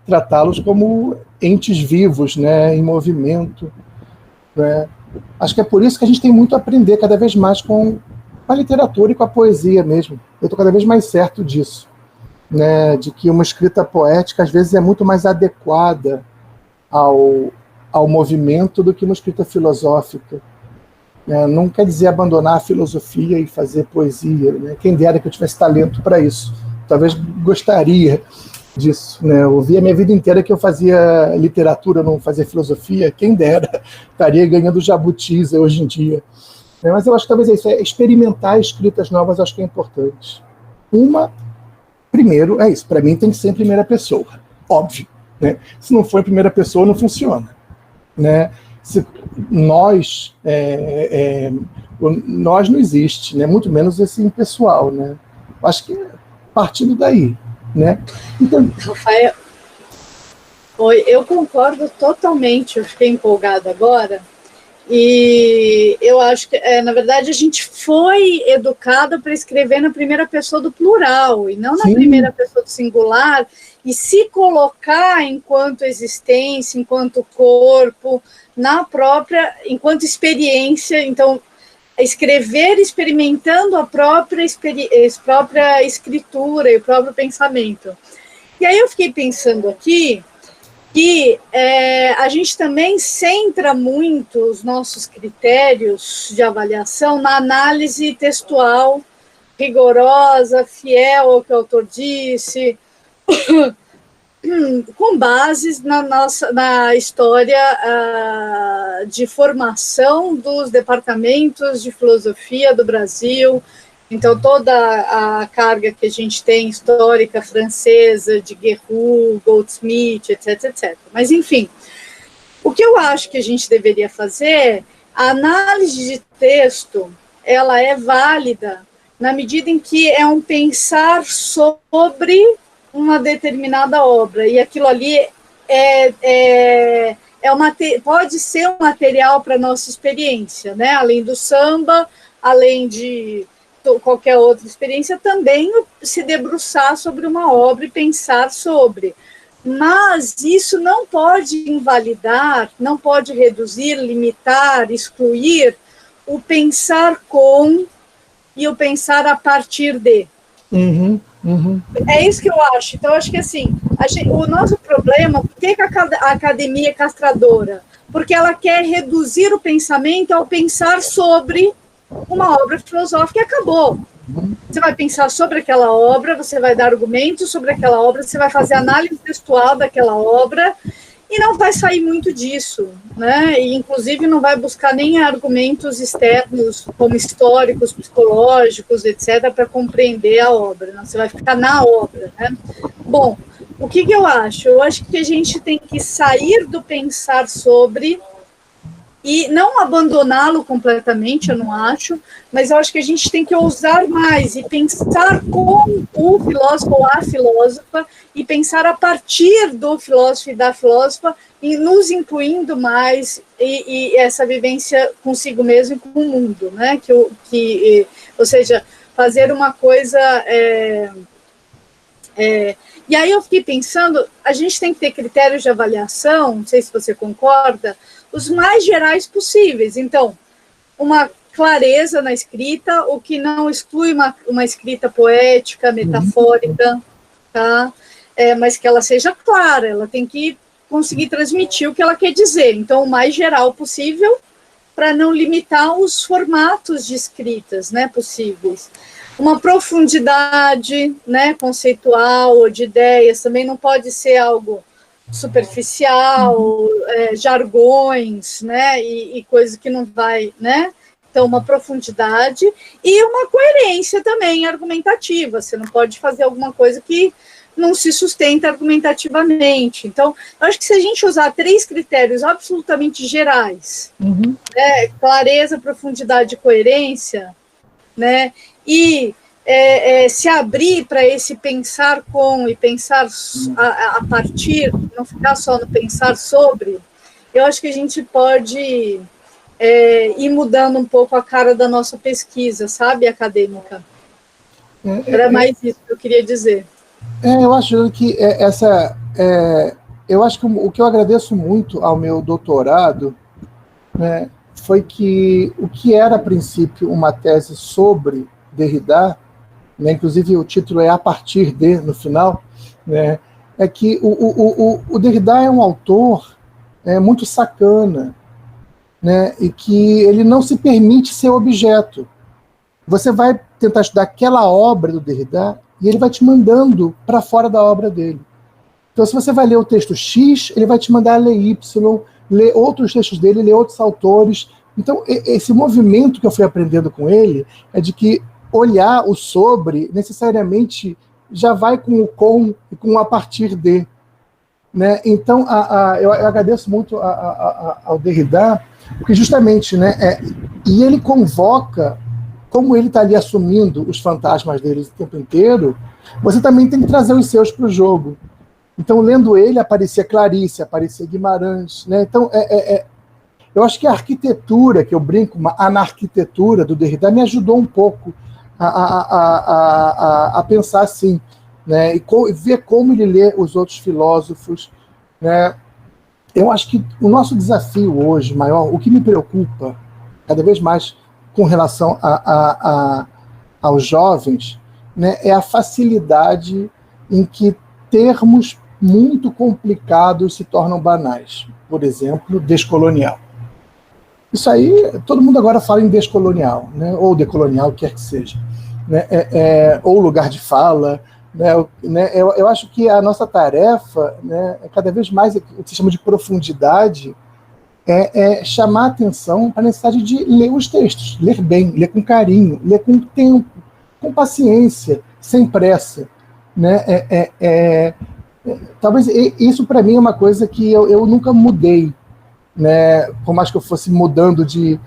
tratá-los como entes vivos, né, em movimento. Né? Acho que é por isso que a gente tem muito a aprender cada vez mais com a literatura e com a poesia mesmo. Eu estou cada vez mais certo disso. Né, de que uma escrita poética às vezes é muito mais adequada ao movimento do que uma escrita filosófica. Não quer dizer abandonar a filosofia e fazer poesia. Né? Quem dera que eu tivesse talento para isso. Talvez gostaria disso. Né? Eu vi a minha vida inteira que eu fazia literatura, não fazia filosofia. Quem dera, estaria ganhando jabutis hoje em dia. Mas eu acho que talvez é isso. Experimentar escritas novas, acho que é importante. Primeiro, é isso. Para mim tem que ser em primeira pessoa. Óbvio. Né? Se não for em primeira pessoa, não funciona. Né? Nós não existe, né? Muito menos esse impessoal. Né? Acho que partindo daí. Né? Então, Rafael, oi, eu concordo totalmente. Eu fiquei empolgada agora. E eu acho que, na verdade, a gente foi educado para escrever na primeira pessoa do plural e não na Sim. primeira pessoa do singular, e se colocar enquanto existência, enquanto corpo, na própria, enquanto experiência. Então, escrever experimentando a própria escritura e o próprio pensamento. E aí eu fiquei pensando aqui que a gente também centra muito os nossos critérios de avaliação na análise textual rigorosa, fiel ao que o autor disse, com bases na história de formação dos departamentos de filosofia do Brasil. Então, toda a carga que a gente tem histórica francesa, de Guerroux, Goldsmith, etc, etc. Mas, enfim, o que eu acho que a gente deveria fazer, a análise de texto, ela é válida na medida em que é um pensar sobre uma determinada obra, e aquilo ali pode ser um material para a nossa experiência, né? Além do samba, além de qualquer outra experiência, também se debruçar sobre uma obra e pensar sobre. Mas isso não pode invalidar, não pode reduzir, limitar, excluir o pensar com e o pensar a partir de. É isso que eu acho. Então, eu acho que assim, o nosso problema, por que a academia é castradora? Porque ela quer reduzir o pensamento ao pensar sobre uma obra filosófica e acabou. Você vai pensar sobre aquela obra, você vai dar argumentos sobre aquela obra, você vai fazer análise textual daquela obra e não vai sair muito disso, né? E, inclusive, não vai buscar nem argumentos externos, como históricos, psicológicos, etc., para compreender a obra. Não? Você vai ficar na obra, né? Bom, o que eu acho? Eu acho que a gente tem que sair do pensar sobre e não abandoná-lo completamente, eu não acho, mas eu acho que a gente tem que ousar mais e pensar com o filósofo ou a filósofa e pensar a partir do filósofo e da filósofa e nos incluindo mais e essa vivência consigo mesmo e com o mundo, né? Ou seja, fazer uma coisa... E aí eu fiquei pensando, a gente tem que ter critérios de avaliação, não sei se você concorda, os mais gerais possíveis. Então, uma clareza na escrita, o que não exclui uma escrita poética, metafórica, tá? Mas que ela seja clara, ela tem que conseguir transmitir o que ela quer dizer. Então, o mais geral possível, para não limitar os formatos de escritas, né, possíveis. Uma profundidade, né, conceitual ou de ideias, também não pode ser algo superficial, jargões, né, e coisa que não vai, né, então uma profundidade e uma coerência também argumentativa, você não pode fazer alguma coisa que não se sustenta argumentativamente. Então, eu acho que se a gente usar 3 critérios absolutamente gerais, né, clareza, profundidade e coerência, né, e se abrir para esse pensar com e pensar a partir, não ficar só no pensar sobre, eu acho que a gente pode ir mudando um pouco a cara da nossa pesquisa, sabe, acadêmica. Era mais isso que eu queria dizer. Eu acho que eu acho que o que eu agradeço muito ao meu doutorado, né, foi que o que era, a princípio, uma tese sobre Derrida, né, inclusive o título é A Partir de, no final, né, é que o Derrida é um autor muito sacana, né, e que ele não se permite ser objeto. Você vai tentar estudar aquela obra do Derrida e ele vai te mandando para fora da obra dele. Então, se você vai ler o texto X, ele vai te mandar ler Y, ler outros textos dele, ler outros autores. Então, esse movimento que eu fui aprendendo com ele é de que olhar o sobre, necessariamente, já vai com o com e com a partir de. Né? Então, eu agradeço muito ao Derrida, porque justamente, né, e ele convoca, como ele está ali assumindo os fantasmas dele o tempo inteiro, você também tem que trazer os seus para o jogo. Então, lendo ele, aparecia Clarice, aparecia Guimarães. Né? Então, eu acho que a arquitetura, que eu brinco, a anarquitetura do Derrida, me ajudou um pouco a pensar assim, né? E ver como ele lê os outros filósofos. Né? Eu acho que o nosso desafio hoje, maior, o que me preocupa cada vez mais com relação aos jovens, né, é a facilidade em que termos muito complicados se tornam banais. Por exemplo, descolonial. Isso aí, todo mundo agora fala em descolonial, né, ou decolonial, quer que seja. Né, ou lugar de fala, Eu acho que a nossa tarefa, né, é cada vez mais o que se chama de profundidade, é chamar a atenção para a necessidade de ler os textos, ler bem, ler com carinho, ler com tempo, com paciência, sem pressa. Né? Talvez isso para mim é uma coisa que eu nunca mudei, né? Por mais que eu fosse mudando de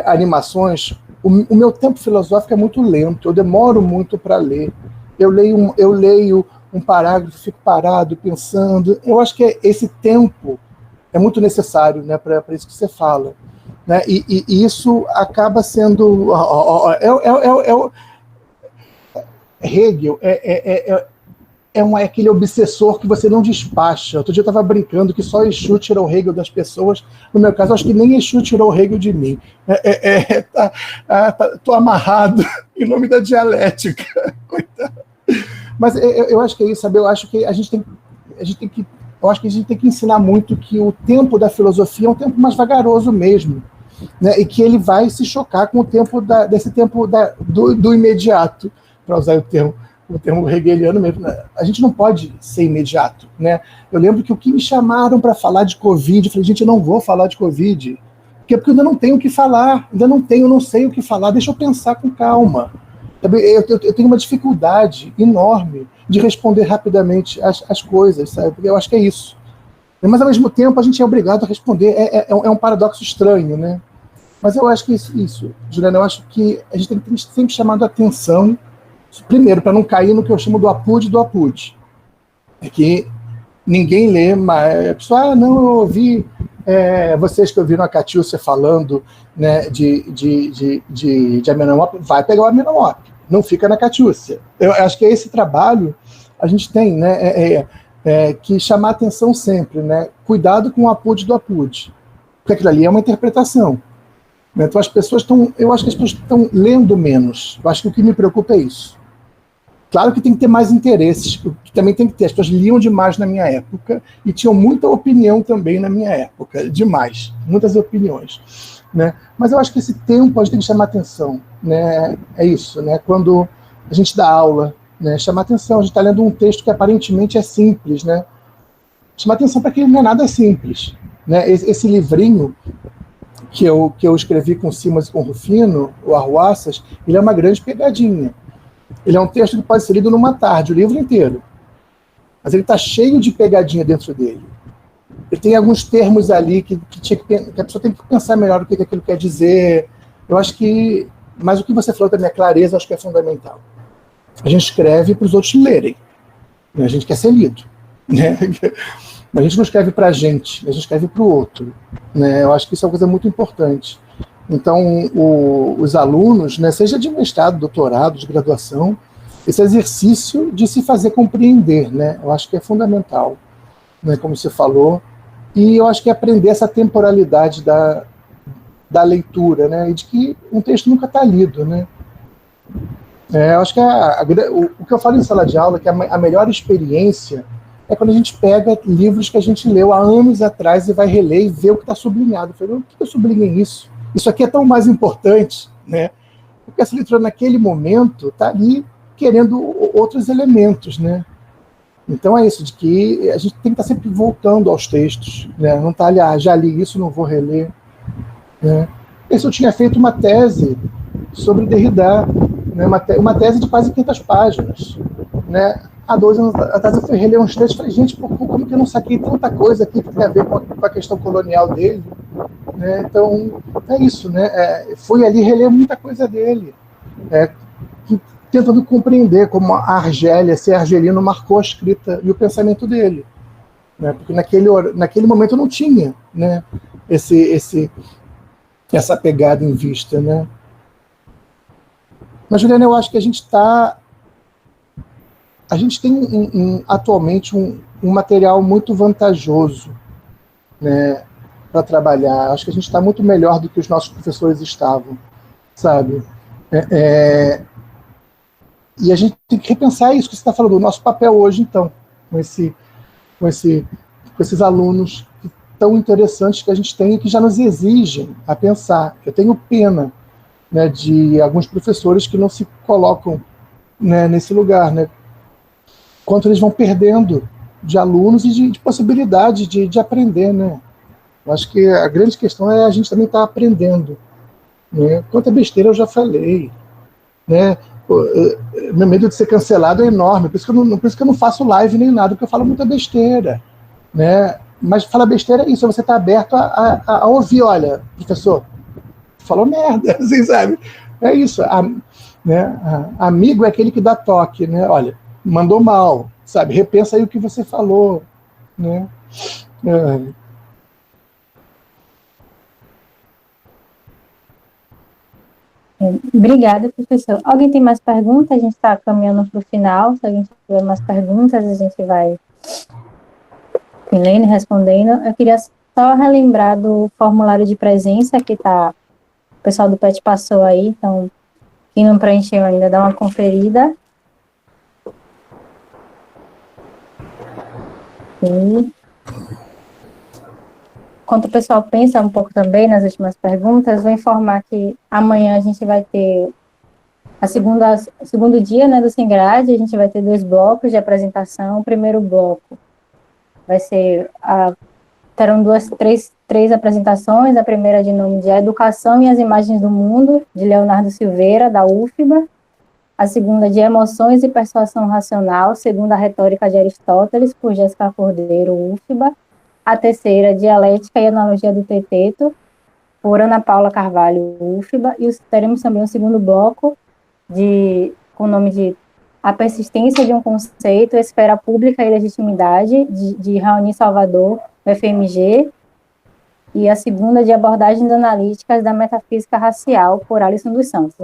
animações, o meu tempo filosófico é muito lento, eu demoro muito para ler. Eu leio um parágrafo, fico parado, pensando. Eu acho que esse tempo é muito necessário, né, para isso que você fala. Né? E isso acaba sendo... Hegel é aquele obsessor que você não despacha. Outro dia eu estava brincando que só Exu tirou o Hegel das pessoas. No meu caso, acho que nem Exu tirou o Hegel de mim. Estou amarrado em nome da dialética. Coitado. Mas eu acho que é isso, sabe? Eu acho que a gente tem que ensinar muito que o tempo da filosofia é um tempo mais vagaroso mesmo, né? E que ele vai se chocar com o tempo desse tempo do imediato, para usar o termo hegeliano mesmo. Né? A gente não pode ser imediato, né? Eu lembro que o que me chamaram para falar de Covid, eu falei, gente, eu não vou falar de Covid, porque eu ainda não tenho o que falar, eu não sei o que falar, deixa eu pensar com calma. Eu tenho uma dificuldade enorme de responder rapidamente as coisas, sabe? Porque eu acho que é isso. Mas, ao mesmo tempo, a gente é obrigado a responder. É um paradoxo estranho, né? Mas eu acho que isso, Juliana, eu acho que a gente tem que sempre chamar a atenção, primeiro, para não cair no que eu chamo do apude. É que ninguém lê, mas a pessoa, não, eu ouvi vocês que ouviram a Catiúcia falando, né, de Amenemop, vai pegar o Amenemop, não fica na Catiúcia. Eu acho que esse trabalho a gente tem, né, que chamar atenção sempre, né, cuidado com o apude, porque aquilo ali é uma interpretação. Né, então eu acho que as pessoas estão lendo menos. Eu acho que o que me preocupa é isso. Claro que tem que ter mais interesses, que também tem que ter. As pessoas liam demais na minha época e tinham muita opinião também na minha época, demais, muitas opiniões. Né? Mas eu acho que esse tempo a gente tem que chamar atenção. Né? É isso, né? Quando a gente dá aula, né? Chamar atenção, a gente está lendo um texto que aparentemente é simples. Né? Chamar atenção para que não é nada simples. Né? Esse livrinho que eu escrevi com Simas e com Rufino, o Arruaças, ele é uma grande pegadinha. Ele é um texto que pode ser lido numa tarde, o livro inteiro. Mas ele está cheio de pegadinha dentro dele. Ele tem alguns termos ali que a pessoa tem que pensar melhor o que aquilo quer dizer. Eu acho que... Mas o que você falou da minha clareza, eu acho que é fundamental. A gente escreve para os outros lerem. A gente quer ser lido. Né? A gente não escreve para a gente escreve para o outro. Né? Eu acho que isso é uma coisa muito importante. Então, os alunos, né, seja de mestrado, doutorado, de graduação, esse exercício de se fazer compreender, né, eu acho que é fundamental, né, como você falou, e eu acho que aprender essa temporalidade da leitura, né, e de que um texto nunca está lido. Né. Eu acho que o que eu falo em sala de aula, que a melhor experiência é quando a gente pega livros que a gente leu há anos atrás e vai reler e ver o que está sublinhado. Eu falei, o que eu sublinhei isso? Isso aqui é tão mais importante, né? Porque essa leitura naquele momento está ali querendo outros elementos, né? Então é isso, de que a gente tem que estar sempre voltando aos textos, né? Não está ali, já li isso, não vou reler. Né? Eu tinha feito uma tese sobre Derrida, né? Uma tese de quase 500 páginas, né? Há 2 anos atrás eu fui reler uns textos e falei, gente, como que eu não saquei tanta coisa aqui que tem a ver com a questão colonial dele? Né? Então, é isso, né? Fui ali reler muita coisa dele, tentando compreender como a Argélia, ser argelino, marcou a escrita e o pensamento dele. Né? Porque naquele momento não tinha, né, essa pegada em vista. Né? Mas, Juliana, eu acho que a gente tem atualmente um material muito vantajoso, né, para trabalhar. Acho que a gente está muito melhor do que os nossos professores estavam, sabe? E a gente tem que repensar isso que você está falando, o nosso papel hoje, então, com esses alunos tão interessantes que a gente tem e que já nos exigem a pensar. Eu tenho pena, né, de alguns professores que não se colocam, né, nesse lugar, né? quanto eles vão perdendo de alunos e de possibilidade de aprender, né? Eu acho que a grande questão é a gente também estar aprendendo, né? Quanta besteira eu já falei, né? Meu medo de ser cancelado é enorme, por isso que eu não faço live nem nada, porque eu falo muita besteira, né? Mas falar besteira é isso, você está aberto a ouvir, olha, professor, falou merda, assim, sabe? É isso, né? Amigo é aquele que dá toque, né? Olha, mandou mal, sabe? Repensa aí o que você falou, né? Obrigada, professor. Alguém tem mais perguntas? A gente está caminhando para o final. Se alguém tiver mais perguntas, a gente vai lendo e respondendo. Eu queria só relembrar do formulário de presença que tá, o pessoal do PET passou aí, então quem não preencheu ainda, dá uma conferida. E enquanto o pessoal pensa um pouco também nas últimas perguntas, vou informar que amanhã a gente vai ter o segundo dia, né, do Sem Grade. A gente vai ter 2 blocos de apresentação. O primeiro bloco vai ser terão três apresentações. A primeira de nome de A Educação e as Imagens do Mundo, de Leonardo Silveira, da UFBA. A segunda de Emoções e Persuasão Racional, segundo a Retórica de Aristóteles, por Jéssica Cordeiro, UFBA. A terceira, Dialética e Analogia do Teteto, por Ana Paula Carvalho, UFBA. E teremos também o segundo bloco, com o nome de A Persistência de um Conceito, Esfera Pública e Legitimidade, de Raoni Salvador, UFMG. E a segunda, de Abordagens Analíticas da Metafísica Racial, por Alisson dos Santos.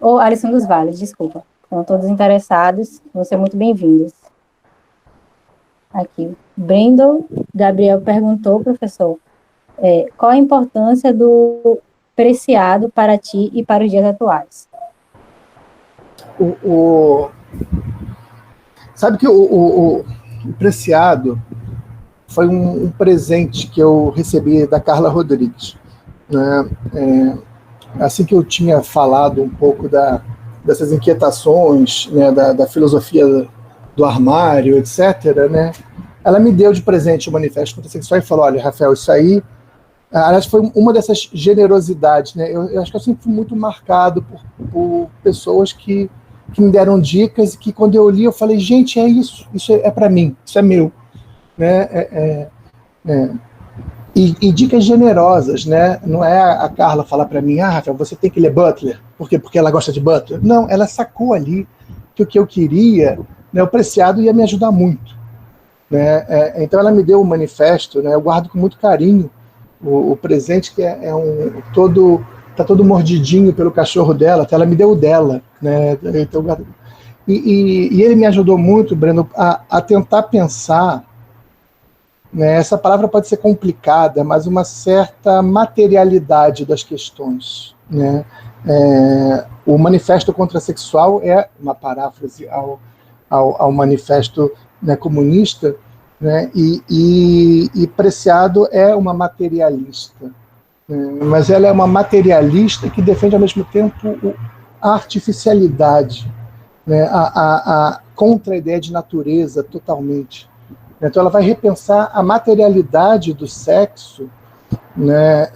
Ou Alisson dos Vales, desculpa. Então, todos interessados, vão ser muito bem-vindos. Aqui. Brendon Gabriel perguntou, professor, qual a importância do Preciado para ti e para os dias atuais? Sabe que o Preciado foi um presente que eu recebi da Carla Rodrigues, né? Assim que eu tinha falado um pouco dessas inquietações, né, da filosofia do armário, etc., né, ela me deu de presente o Manifesto Contra a Sexual e falou, olha, Rafael, isso aí, aliás, foi uma dessas generosidades, né? Eu acho que eu sempre fui muito marcado por pessoas que me deram dicas e que quando eu li eu falei, gente, é isso é para mim, isso é meu, né? E dicas generosas, né? Não é a Carla falar para mim, Rafael, você tem que ler Butler, porque ela gosta de Butler. Não, ela sacou ali que o que eu queria, né, o Preciado ia me ajudar muito, né? Então ela me deu o manifesto, né? Eu guardo com muito carinho o presente, que tá todo mordidinho pelo cachorro dela, ela me deu o dela, né? Então, e ele me ajudou muito, Breno, a tentar pensar, né? Essa palavra pode ser complicada, mas uma certa materialidade das questões, né? O Manifesto Contra Sexual é uma paráfrase ao Manifesto, né, comunista, né? E Preciado é uma materialista, né? Mas ela é uma materialista que defende ao mesmo tempo a artificialidade, né? Contra a ideia de natureza totalmente. Então ela vai repensar a materialidade do sexo, né,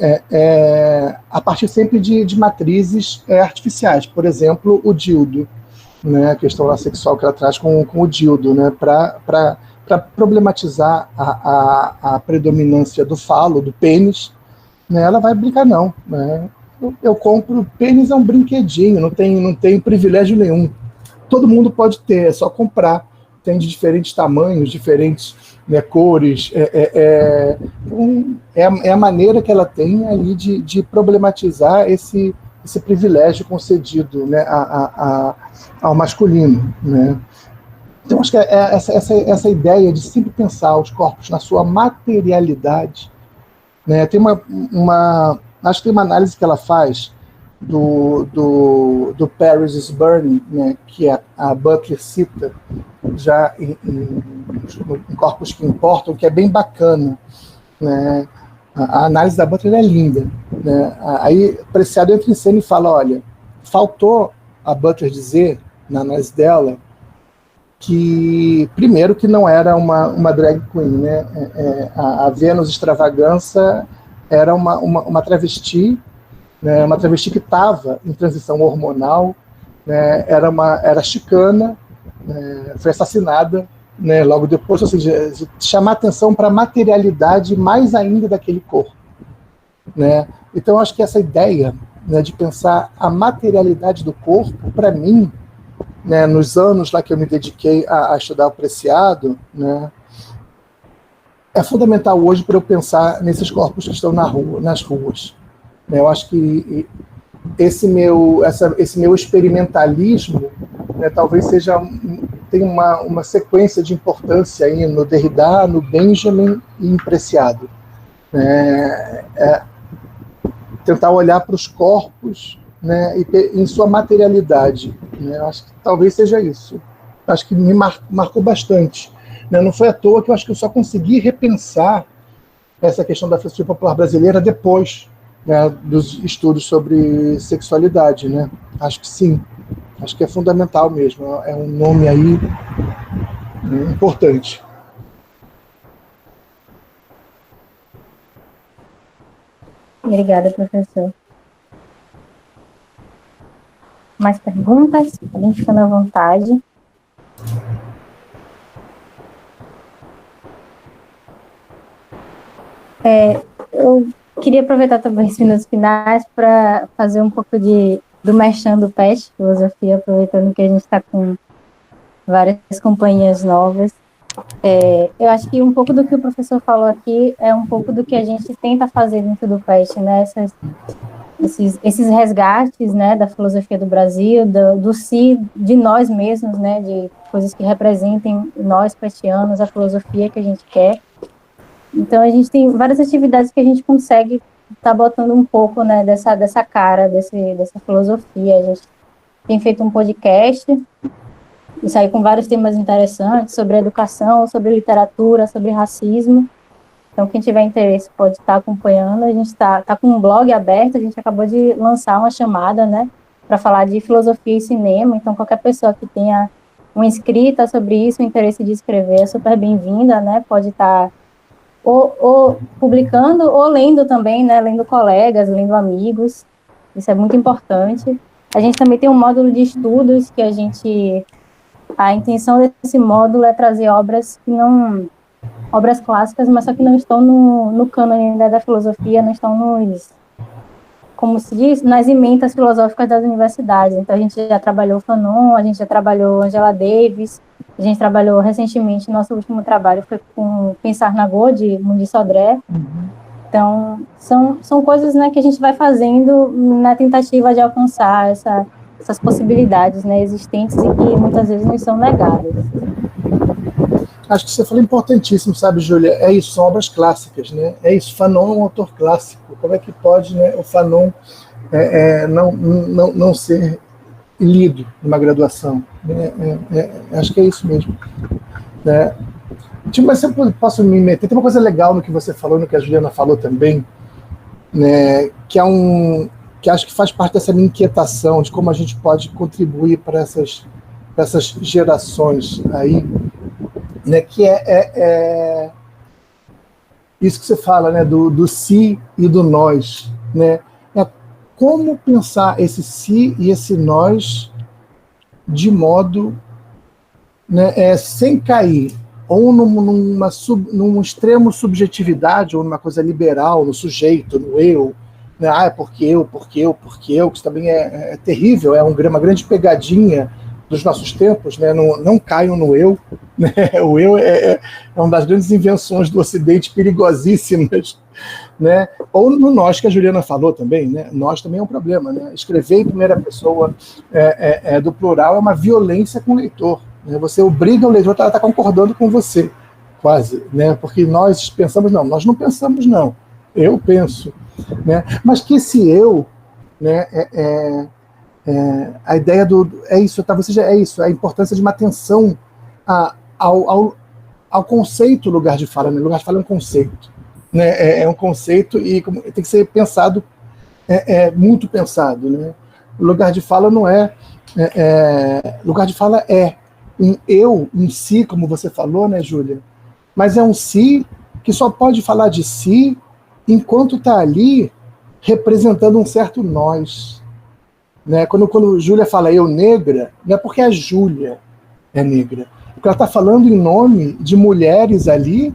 a partir sempre de matrizes artificiais. Por exemplo, o dildo, né, a questão lá sexual que ela traz com o dildo, né, para problematizar a predominância do falo, do pênis, né, ela vai brincar, não. Né, eu compro, pênis é um brinquedinho, não tem privilégio nenhum. Todo mundo pode ter, é só comprar. Tem de diferentes tamanhos, diferentes, né, cores. É a maneira que ela tem ali de problematizar esse privilégio concedido, né, ao masculino, né? Então, acho que essa ideia de sempre pensar os corpos na sua materialidade, né? Acho que tem uma análise que ela faz do Paris is Burning, né, que a Butler cita já em Corpos que Importam, que é bem bacana, né? A análise da Butler é linda, né? Aí Preciado entra em cena e fala, olha, faltou a Butler dizer, na análise dela, que, primeiro, que não era uma drag queen, né? A Vênus Extravagança era uma travesti, né? Uma travesti que estava em transição hormonal, né? Era chicana, né? Foi assassinada, né? Logo depois, ou seja, chamar atenção para a materialidade mais ainda daquele corpo, né? Então, acho que essa ideia, né, de pensar a materialidade do corpo, para mim, né, nos anos lá que eu me dediquei a estudar o Preciado, né, é fundamental hoje para eu pensar nesses corpos que estão nas ruas. Eu acho que esse meu experimentalismo, né, talvez tenha uma sequência de importância aí no Derrida, no Benjamin e em Preciado. Tentar olhar para os corpos, né, em sua materialidade, né? Eu acho que talvez seja isso. Eu acho que me marcou bastante, né? Não foi à toa que eu acho que eu só consegui repensar essa questão da filosofia popular brasileira depois, né, dos estudos sobre sexualidade, né? Acho que sim, acho que é fundamental mesmo, é um nome aí, né, importante. Obrigada, professor. Mais perguntas? Podem ficar à vontade. Eu queria aproveitar também os minutos finais para fazer um pouco do merchan do PET, filosofia, aproveitando que a gente está com várias companhias novas. Eu acho que um pouco do que o professor falou aqui é um pouco do que a gente tenta fazer dentro do PET, né? Esses resgates, né, da filosofia do Brasil, do si, de nós mesmos, né, de coisas que representem nós, petianos, a filosofia que a gente quer. Então, a gente tem várias atividades que a gente consegue estar botando um pouco, né, dessa cara, dessa filosofia. A gente tem feito um podcast, isso aí com vários temas interessantes, sobre educação, sobre literatura, sobre racismo. Então, quem tiver interesse pode estar acompanhando. A gente está com um blog aberto, a gente acabou de lançar uma chamada, né, para falar de filosofia e cinema. Então, qualquer pessoa que tenha uma escrita sobre isso, o interesse de escrever, é super bem-vinda, né? Pode estar ou publicando ou lendo também, né? Lendo colegas, lendo amigos. Isso é muito importante. A gente também tem um módulo de estudos que a intenção desse módulo é trazer obras clássicas, mas só que não estão no cânone da filosofia, não estão como se diz, nas ementas filosóficas das universidades. Então, a gente já trabalhou Fanon, a gente já trabalhou Angela Davis, a gente trabalhou recentemente, nosso último trabalho foi com Pensar na Go, de Mundi Sodré. Então, são coisas, né, que a gente vai fazendo na tentativa de alcançar essas possibilidades, né, existentes e que muitas vezes nos são negadas. Acho que você falou importantíssimo, sabe, Júlia? É isso, são obras clássicas, né? É isso, Fanon é um autor clássico. Como é que pode, né, o Fanon não ser lido numa graduação? Acho que é isso mesmo. Né? Mas se eu posso me meter, tem uma coisa legal no que você falou, no que a Juliana falou também, né, que acho que faz parte dessa minha inquietação de como a gente pode contribuir para essas gerações aí, né, que é isso que você fala, né, do si e do nós, né, como pensar esse si e esse nós de modo, né, sem cair ou num extremo subjetividade ou numa coisa liberal, no sujeito, no eu, né, é porque eu, que isso também é terrível, é uma grande pegadinha dos nossos tempos, né? Não caiam no eu, né? O eu é uma das grandes invenções do Ocidente, perigosíssimas, né? Ou no nós, que a Juliana falou também, né? Nós também é um problema, né? Escrever em primeira pessoa do plural é uma violência com o leitor, né? Você obriga o leitor a estar concordando com você, quase, né? Porque nós pensamos, nós não pensamos, não. Eu penso, né? Mas que esse eu, né, a ideia talvez seja isso, a importância de uma atenção ao conceito lugar de fala, né? Lugar de fala é um conceito, né? É um conceito e tem que ser pensado, muito pensado, né? Lugar de fala não lugar de fala um eu, um si, como você falou, né, Júlia? Mas é um si que só pode falar de si enquanto está ali representando um certo nós. Né? Quando Júlia fala eu negra, não é porque a Júlia é negra. Porque ela está falando em nome de mulheres ali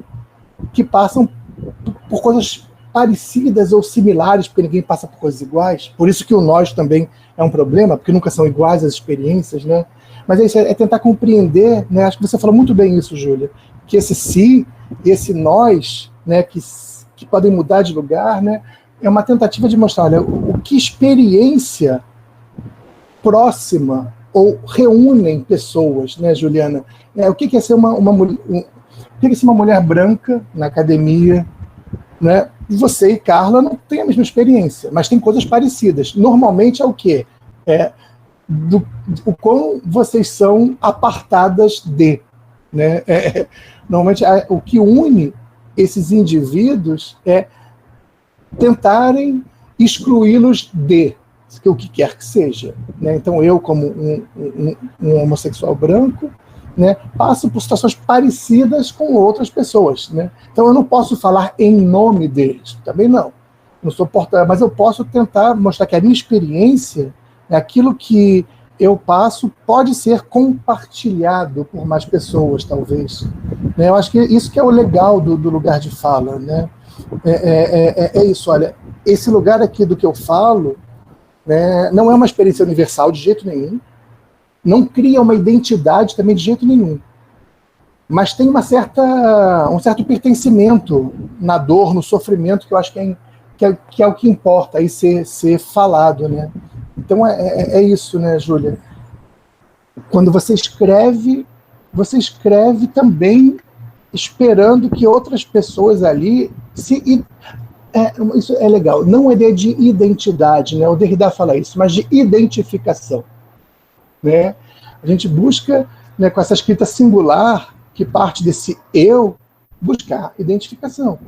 que passam por coisas parecidas ou similares, porque ninguém passa por coisas iguais. Por isso que o nós também é um problema, porque nunca são iguais as experiências, né? Mas é isso, é tentar compreender, né? Acho que você falou muito bem isso, Júlia, que esse si, esse nós, né, que podem mudar de lugar, né, é uma tentativa de mostrar, olha, o que experiência próxima ou reúnem pessoas, né, Juliana? O que é ser uma mulher branca na academia, né? Você e Carla não têm a mesma experiência, mas tem coisas parecidas. Normalmente é o quê? O quão vocês são apartadas de. Né? Normalmente o que une esses indivíduos é tentarem excluí-los de o que quer que seja. Né? Então eu, como um homossexual branco, né, passo por situações parecidas com outras pessoas. Né? Então eu não posso falar em nome deles, também não. Não sou porta, mas eu posso tentar mostrar que a minha experiência, aquilo que eu passo, pode ser compartilhado por mais pessoas, talvez. Né? Eu acho que isso que é o legal do lugar de fala. Né? É isso, olha, esse lugar aqui do que eu falo, né, não é uma experiência universal de jeito nenhum, não cria uma identidade também de jeito nenhum, mas tem um certo pertencimento na dor, no sofrimento, que eu acho que é o que importa aí ser falado. Né? Então é isso, né, Júlia? Quando você escreve também esperando que outras pessoas ali isso é legal. Não é de identidade, né? O Derrida fala isso, mas de identificação. Né? A gente busca, né, com essa escrita singular, que parte desse eu, buscar identificação.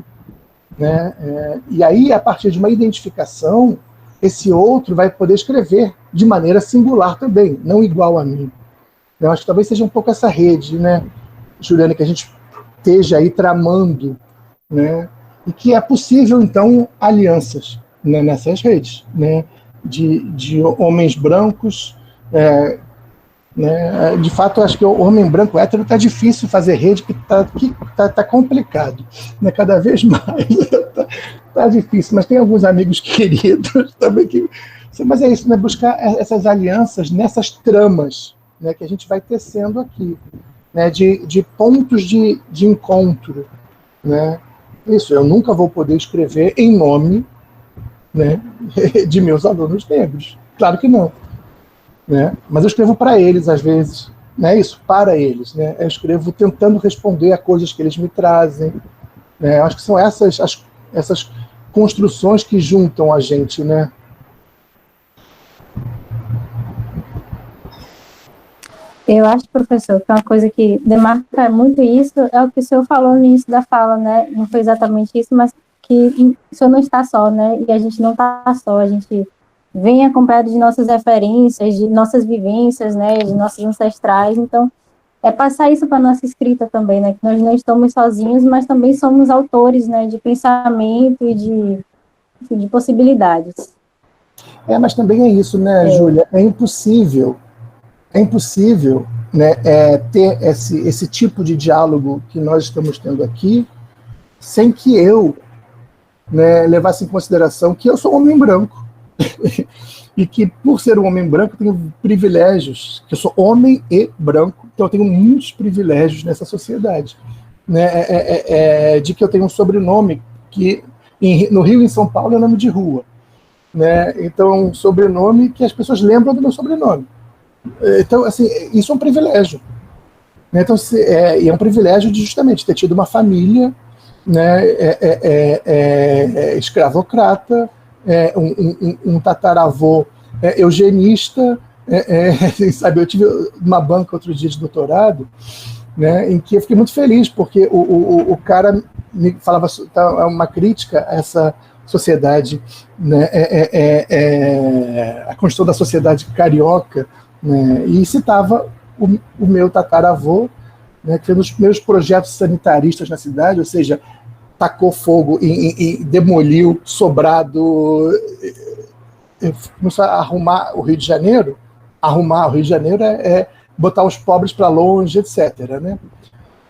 Né? E aí, a partir de uma identificação, esse outro vai poder escrever de maneira singular também, não igual a mim. Eu acho que talvez seja um pouco essa rede, né, Juliana, que a gente esteja aí tramando, né? E que é possível, então, alianças, né, nessas redes, né, de homens brancos. Né, de fato, eu acho que o homem branco hétero está difícil fazer rede, que tá complicado, né, cada vez mais. Tá difícil, mas tem alguns amigos queridos também que... Mas é isso, né, buscar essas alianças nessas tramas, né, que a gente vai tecendo aqui, né, de pontos de encontro. Né? Isso, eu nunca vou poder escrever em nome, né, de meus alunos negros. Claro que não. Né? Mas eu escrevo para eles, às vezes. Né? Isso, para eles. Né? Eu escrevo tentando responder a coisas que eles me trazem. Né? Eu acho que são essas construções que juntam a gente. Né? Eu acho, professor, que uma coisa que demarca muito isso é o que o senhor falou no início da fala, né? Não foi exatamente isso, mas que o senhor não está só, né? E a gente não está só, a gente vem acompanhado de nossas referências, de nossas vivências, né? De nossos ancestrais. Então, é passar isso para a nossa escrita também, né? Que nós não estamos sozinhos, mas também somos autores, né? De pensamento e de possibilidades. Mas também é isso, né, Júlia? É impossível, né, ter esse tipo de diálogo que nós estamos tendo aqui sem que eu, né, levasse em consideração que eu sou um homem branco e que, por ser um homem branco, eu tenho privilégios, que eu sou homem e branco, então eu tenho muitos privilégios nessa sociedade. Né, de que eu tenho um sobrenome que no Rio e em São Paulo é nome de rua. Né, então, um sobrenome que as pessoas lembram do meu sobrenome. Então, assim, isso é um privilégio. Então, e é um privilégio de justamente ter tido uma família, né, escravocrata, um tataravô eugenista, sabe? Eu tive uma banca outro dia de doutorado, né, em que eu fiquei muito feliz, porque o cara me falava uma crítica a essa sociedade, né, a construção da sociedade carioca, né, e citava o meu tataravô, né, que fez um dos primeiros projetos sanitaristas na cidade, ou seja, tacou fogo e demoliu sobrado, começou a arrumar o Rio de Janeiro. Arrumar o Rio de Janeiro é botar os pobres para longe, etc. Né?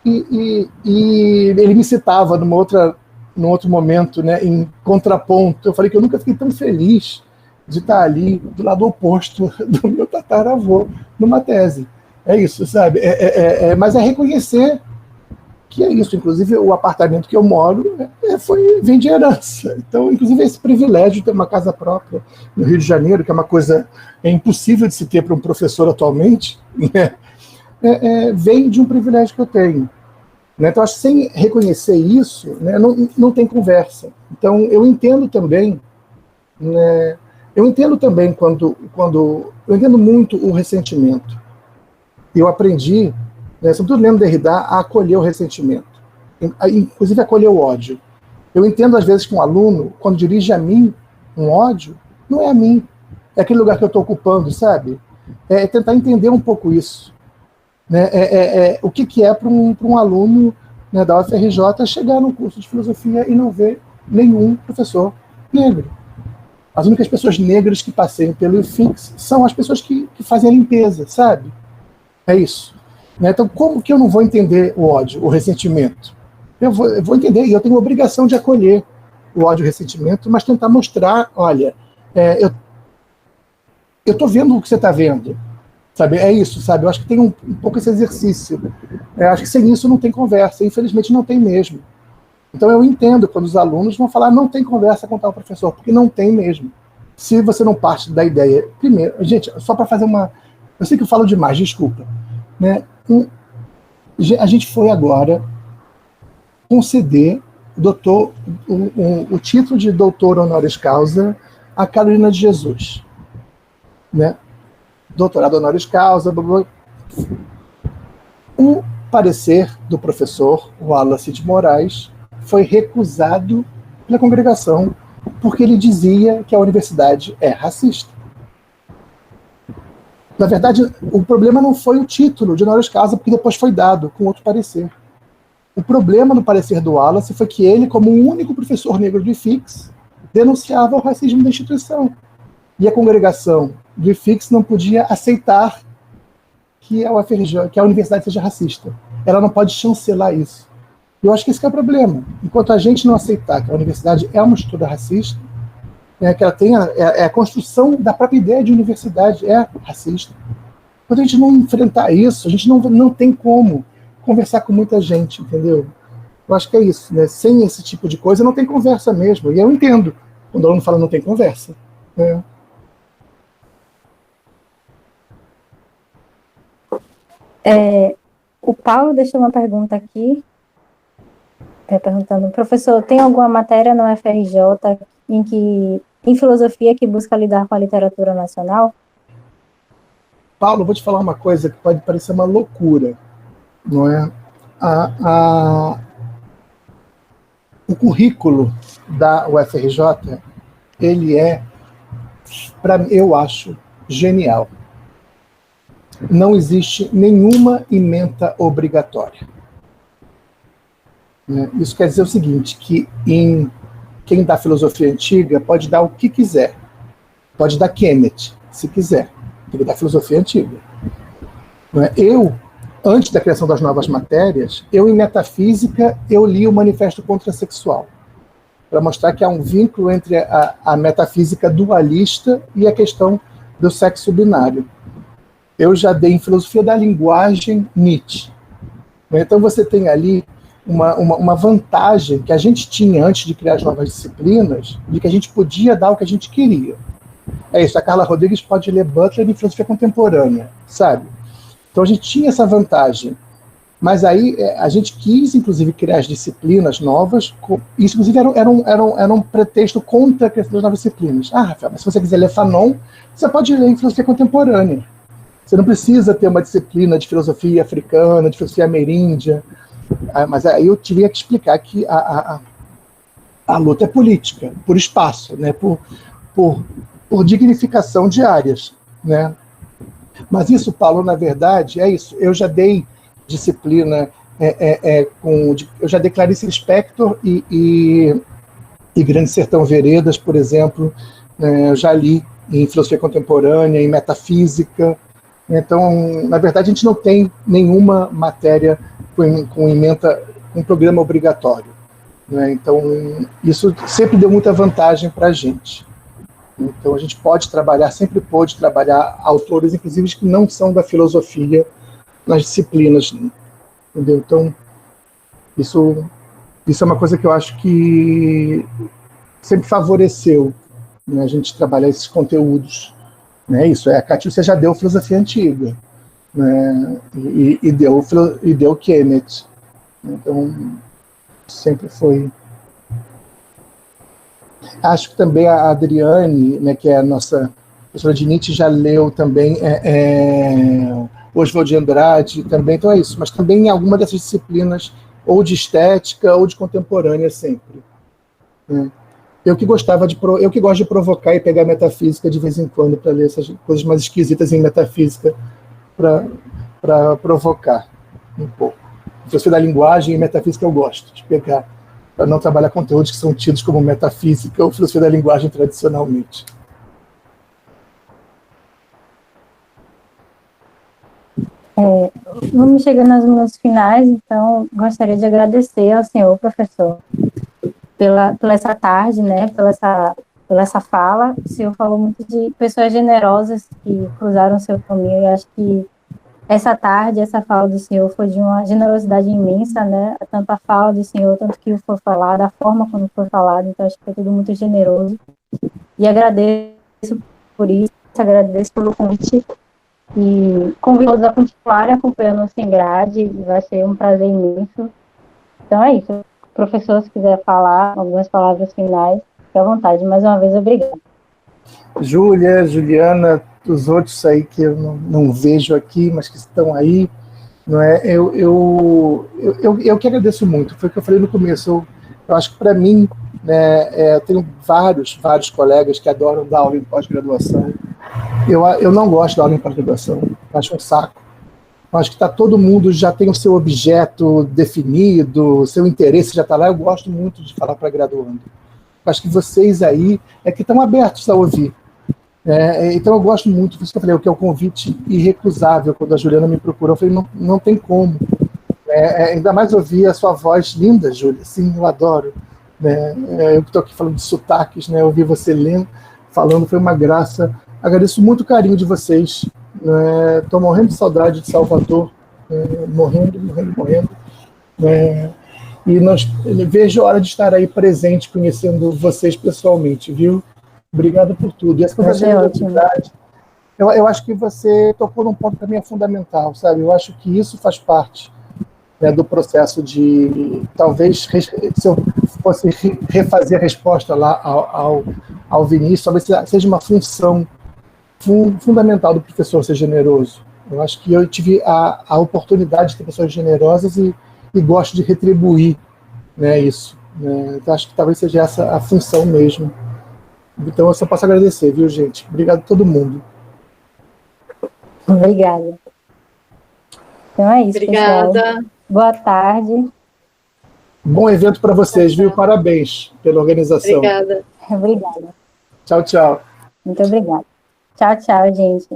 E ele me citava num outro momento, né, em contraponto. Eu falei que eu nunca fiquei tão feliz de estar ali do lado oposto do meu tataravô numa tese. É isso, sabe? Mas é reconhecer que é isso. Inclusive, o apartamento que eu moro vem de herança. Então, inclusive, esse privilégio de ter uma casa própria no Rio de Janeiro, que é uma coisa impossível de se ter para um professor atualmente, né? Vem de um privilégio que eu tenho. Né? Então, acho que sem reconhecer isso, né, não tem conversa. Então, eu entendo também, né, quando eu entendo muito o ressentimento. Eu aprendi, né, sobretudo lendo Derrida, a acolher o ressentimento, inclusive acolher o ódio. Eu entendo, às vezes, que um aluno, quando dirige a mim um ódio, não é a mim, é aquele lugar que eu estou ocupando, sabe? É tentar entender um pouco isso. Né? O que é para um aluno, né, da UFRJ chegar num curso de filosofia e não ver nenhum professor negro. As únicas pessoas negras que passeiam pelo IFIX são as pessoas que fazem a limpeza, sabe? É isso. Né? Então, como que eu não vou entender o ódio, o ressentimento? Eu vou entender, e eu tenho a obrigação de acolher o ódio e o ressentimento, mas tentar mostrar, olha, eu estou vendo o que você está vendo. Sabe? É isso, sabe? Eu acho que tem um pouco esse exercício. Acho que sem isso não tem conversa. Infelizmente não tem mesmo. Então eu entendo quando os alunos vão falar não tem conversa com tal professor, porque não tem mesmo. Se você não parte da ideia... Primeiro, gente, só para fazer uma... Eu sei que eu falo demais, desculpa. Né? A gente foi agora conceder o título de doutor honoris causa a Carolina de Jesus. Né? Doutorado honoris causa, blá, blá. O parecer do professor Wallace de Moraes foi recusado pela congregação porque ele dizia que a universidade é racista. Na verdade, o problema não foi o título de honoris causa, porque depois foi dado com outro parecer. O problema no parecer do Wallace foi que ele, como o único professor negro do IFIX, denunciava o racismo da instituição. E a congregação do IFIX não podia aceitar que a UFRJ, que a universidade seja racista. Ela não pode chancelar isso. Eu acho que esse que é o problema. Enquanto a gente não aceitar que a universidade é uma estrutura racista, que ela tem a construção da própria ideia de universidade é racista. Quando a gente não enfrentar isso, a gente não tem como conversar com muita gente, entendeu? Eu acho que é isso, né? Sem esse tipo de coisa não tem conversa mesmo. E eu entendo quando o aluno fala não tem conversa. Né? O Paulo deixou uma pergunta aqui, perguntando, professor, tem alguma matéria no FRJ em filosofia que busca lidar com a literatura nacional? Paulo, vou te falar uma coisa que pode parecer uma loucura, não é? O currículo da UFRJ, ele eu acho, genial. Não existe nenhuma ementa obrigatória. Isso quer dizer o seguinte, que quem dá filosofia antiga pode dar o que quiser. Pode dar Kenneth, se quiser. Ele dá filosofia antiga. Eu, antes da criação das novas matérias, em metafísica, eu li o Manifesto Contrasexual, para mostrar que há um vínculo entre a metafísica dualista e a questão do sexo binário. Eu já dei em filosofia da linguagem Nietzsche. Então você tem ali uma vantagem que a gente tinha antes de criar as novas disciplinas, de que a gente podia dar o que a gente queria. É isso, a Carla Rodrigues pode ler Butler em filosofia contemporânea, sabe? Então a gente tinha essa vantagem. Mas aí a gente quis, inclusive, criar as disciplinas novas, isso, inclusive, era um pretexto contra a criação das novas disciplinas. Rafael, mas se você quiser ler Fanon, você pode ler em filosofia contemporânea. Você não precisa ter uma disciplina de filosofia africana, de filosofia ameríndia. Mas aí eu tive que explicar que a luta é política, por espaço, né? por dignificação de áreas. Né? Mas isso, Paulo, na verdade, é isso. Eu já dei disciplina, eu já dei Clarice Lispector e Grande Sertão Veredas, por exemplo. Eu já li em filosofia contemporânea, em metafísica. Então, na verdade, a gente não tem nenhuma matéria com programa obrigatório, né? Então, isso sempre deu muita vantagem para a gente. Então, a gente sempre pôde trabalhar autores, inclusive, que não são da filosofia nas disciplinas, entendeu? Então, isso é uma coisa que eu acho que sempre favoreceu, né, a gente trabalhar esses conteúdos. Né? Isso, a Catiúcia já deu filosofia antiga, né? e deu Kenneth. Então, sempre foi. Acho que também a Adriane, né, que é a nossa professora de Nietzsche, já leu também Oswald de Andrade, também, então é isso. Mas também em alguma dessas disciplinas, ou de estética, ou de contemporânea, sempre. Né? Eu que gosto de provocar e pegar metafísica de vez em quando para ler essas coisas mais esquisitas em metafísica, para provocar um pouco. Filosofia da linguagem e metafísica eu gosto de pegar, para não trabalhar conteúdos que são tidos como metafísica ou filosofia da linguagem tradicionalmente. Vamos chegando nos minutos finais, então gostaria de agradecer ao senhor, professor, pela essa tarde, né, pela essa fala. O senhor falou muito de pessoas generosas que cruzaram o seu caminho, e acho que essa tarde, essa fala do senhor foi de uma generosidade imensa, né, tanto a fala do senhor, tanto que foi falado, a forma como foi falado, então acho que foi tudo muito generoso, e agradeço por isso, agradeço pelo convite, e convido todos a continuarem acompanhando o Sem Grade, vai ser um prazer imenso. Então é isso. Professor, se quiser falar algumas palavras finais, fique à vontade. Mais uma vez, obrigada. Júlia, Juliana, os outros aí que eu não vejo aqui, mas que estão aí, não é? Eu que agradeço muito. Foi o que eu falei no começo. Eu acho que, para mim, né, eu tenho vários colegas que adoram dar aula em pós-graduação. Eu não gosto de dar aula em pós-graduação. Acho um saco. Acho que todo mundo já tem o seu objeto definido, seu interesse já está lá. Eu gosto muito de falar para graduando. Acho que vocês aí que estão abertos a ouvir. Então eu gosto muito disso que eu falei, que é o convite irrecusável. Quando a Juliana me procurou, eu falei, não tem como. Ainda mais ouvir a sua voz linda, Júlia. Sim, eu adoro. Eu estou aqui falando de sotaques, né? Ouvir você lendo, falando, foi uma graça. Agradeço muito o carinho de vocês. Estou morrendo de saudade de Salvador, morrendo. E vejo a hora de estar aí presente, conhecendo vocês pessoalmente, viu? Obrigado por tudo. E essa generosidade, eu acho que você tocou num ponto que também é fundamental, sabe? Eu acho que isso faz parte, né, do processo de, talvez, se eu fosse refazer a resposta lá ao Vinícius, talvez seja uma função fundamental do professor ser generoso. Eu acho que eu tive a oportunidade de ter pessoas generosas e gosto de retribuir, né, isso. Então, acho que talvez seja essa a função mesmo. Então, eu só posso agradecer, viu, gente? Obrigado a todo mundo. Obrigada. Então é isso, obrigada. Pessoal. Boa tarde. Bom evento para vocês, viu? Parabéns pela organização. Obrigada. Obrigada. Tchau, tchau. Muito obrigada. Tchau, tchau, gente.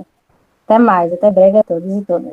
Até mais. Até breve a todos e todas.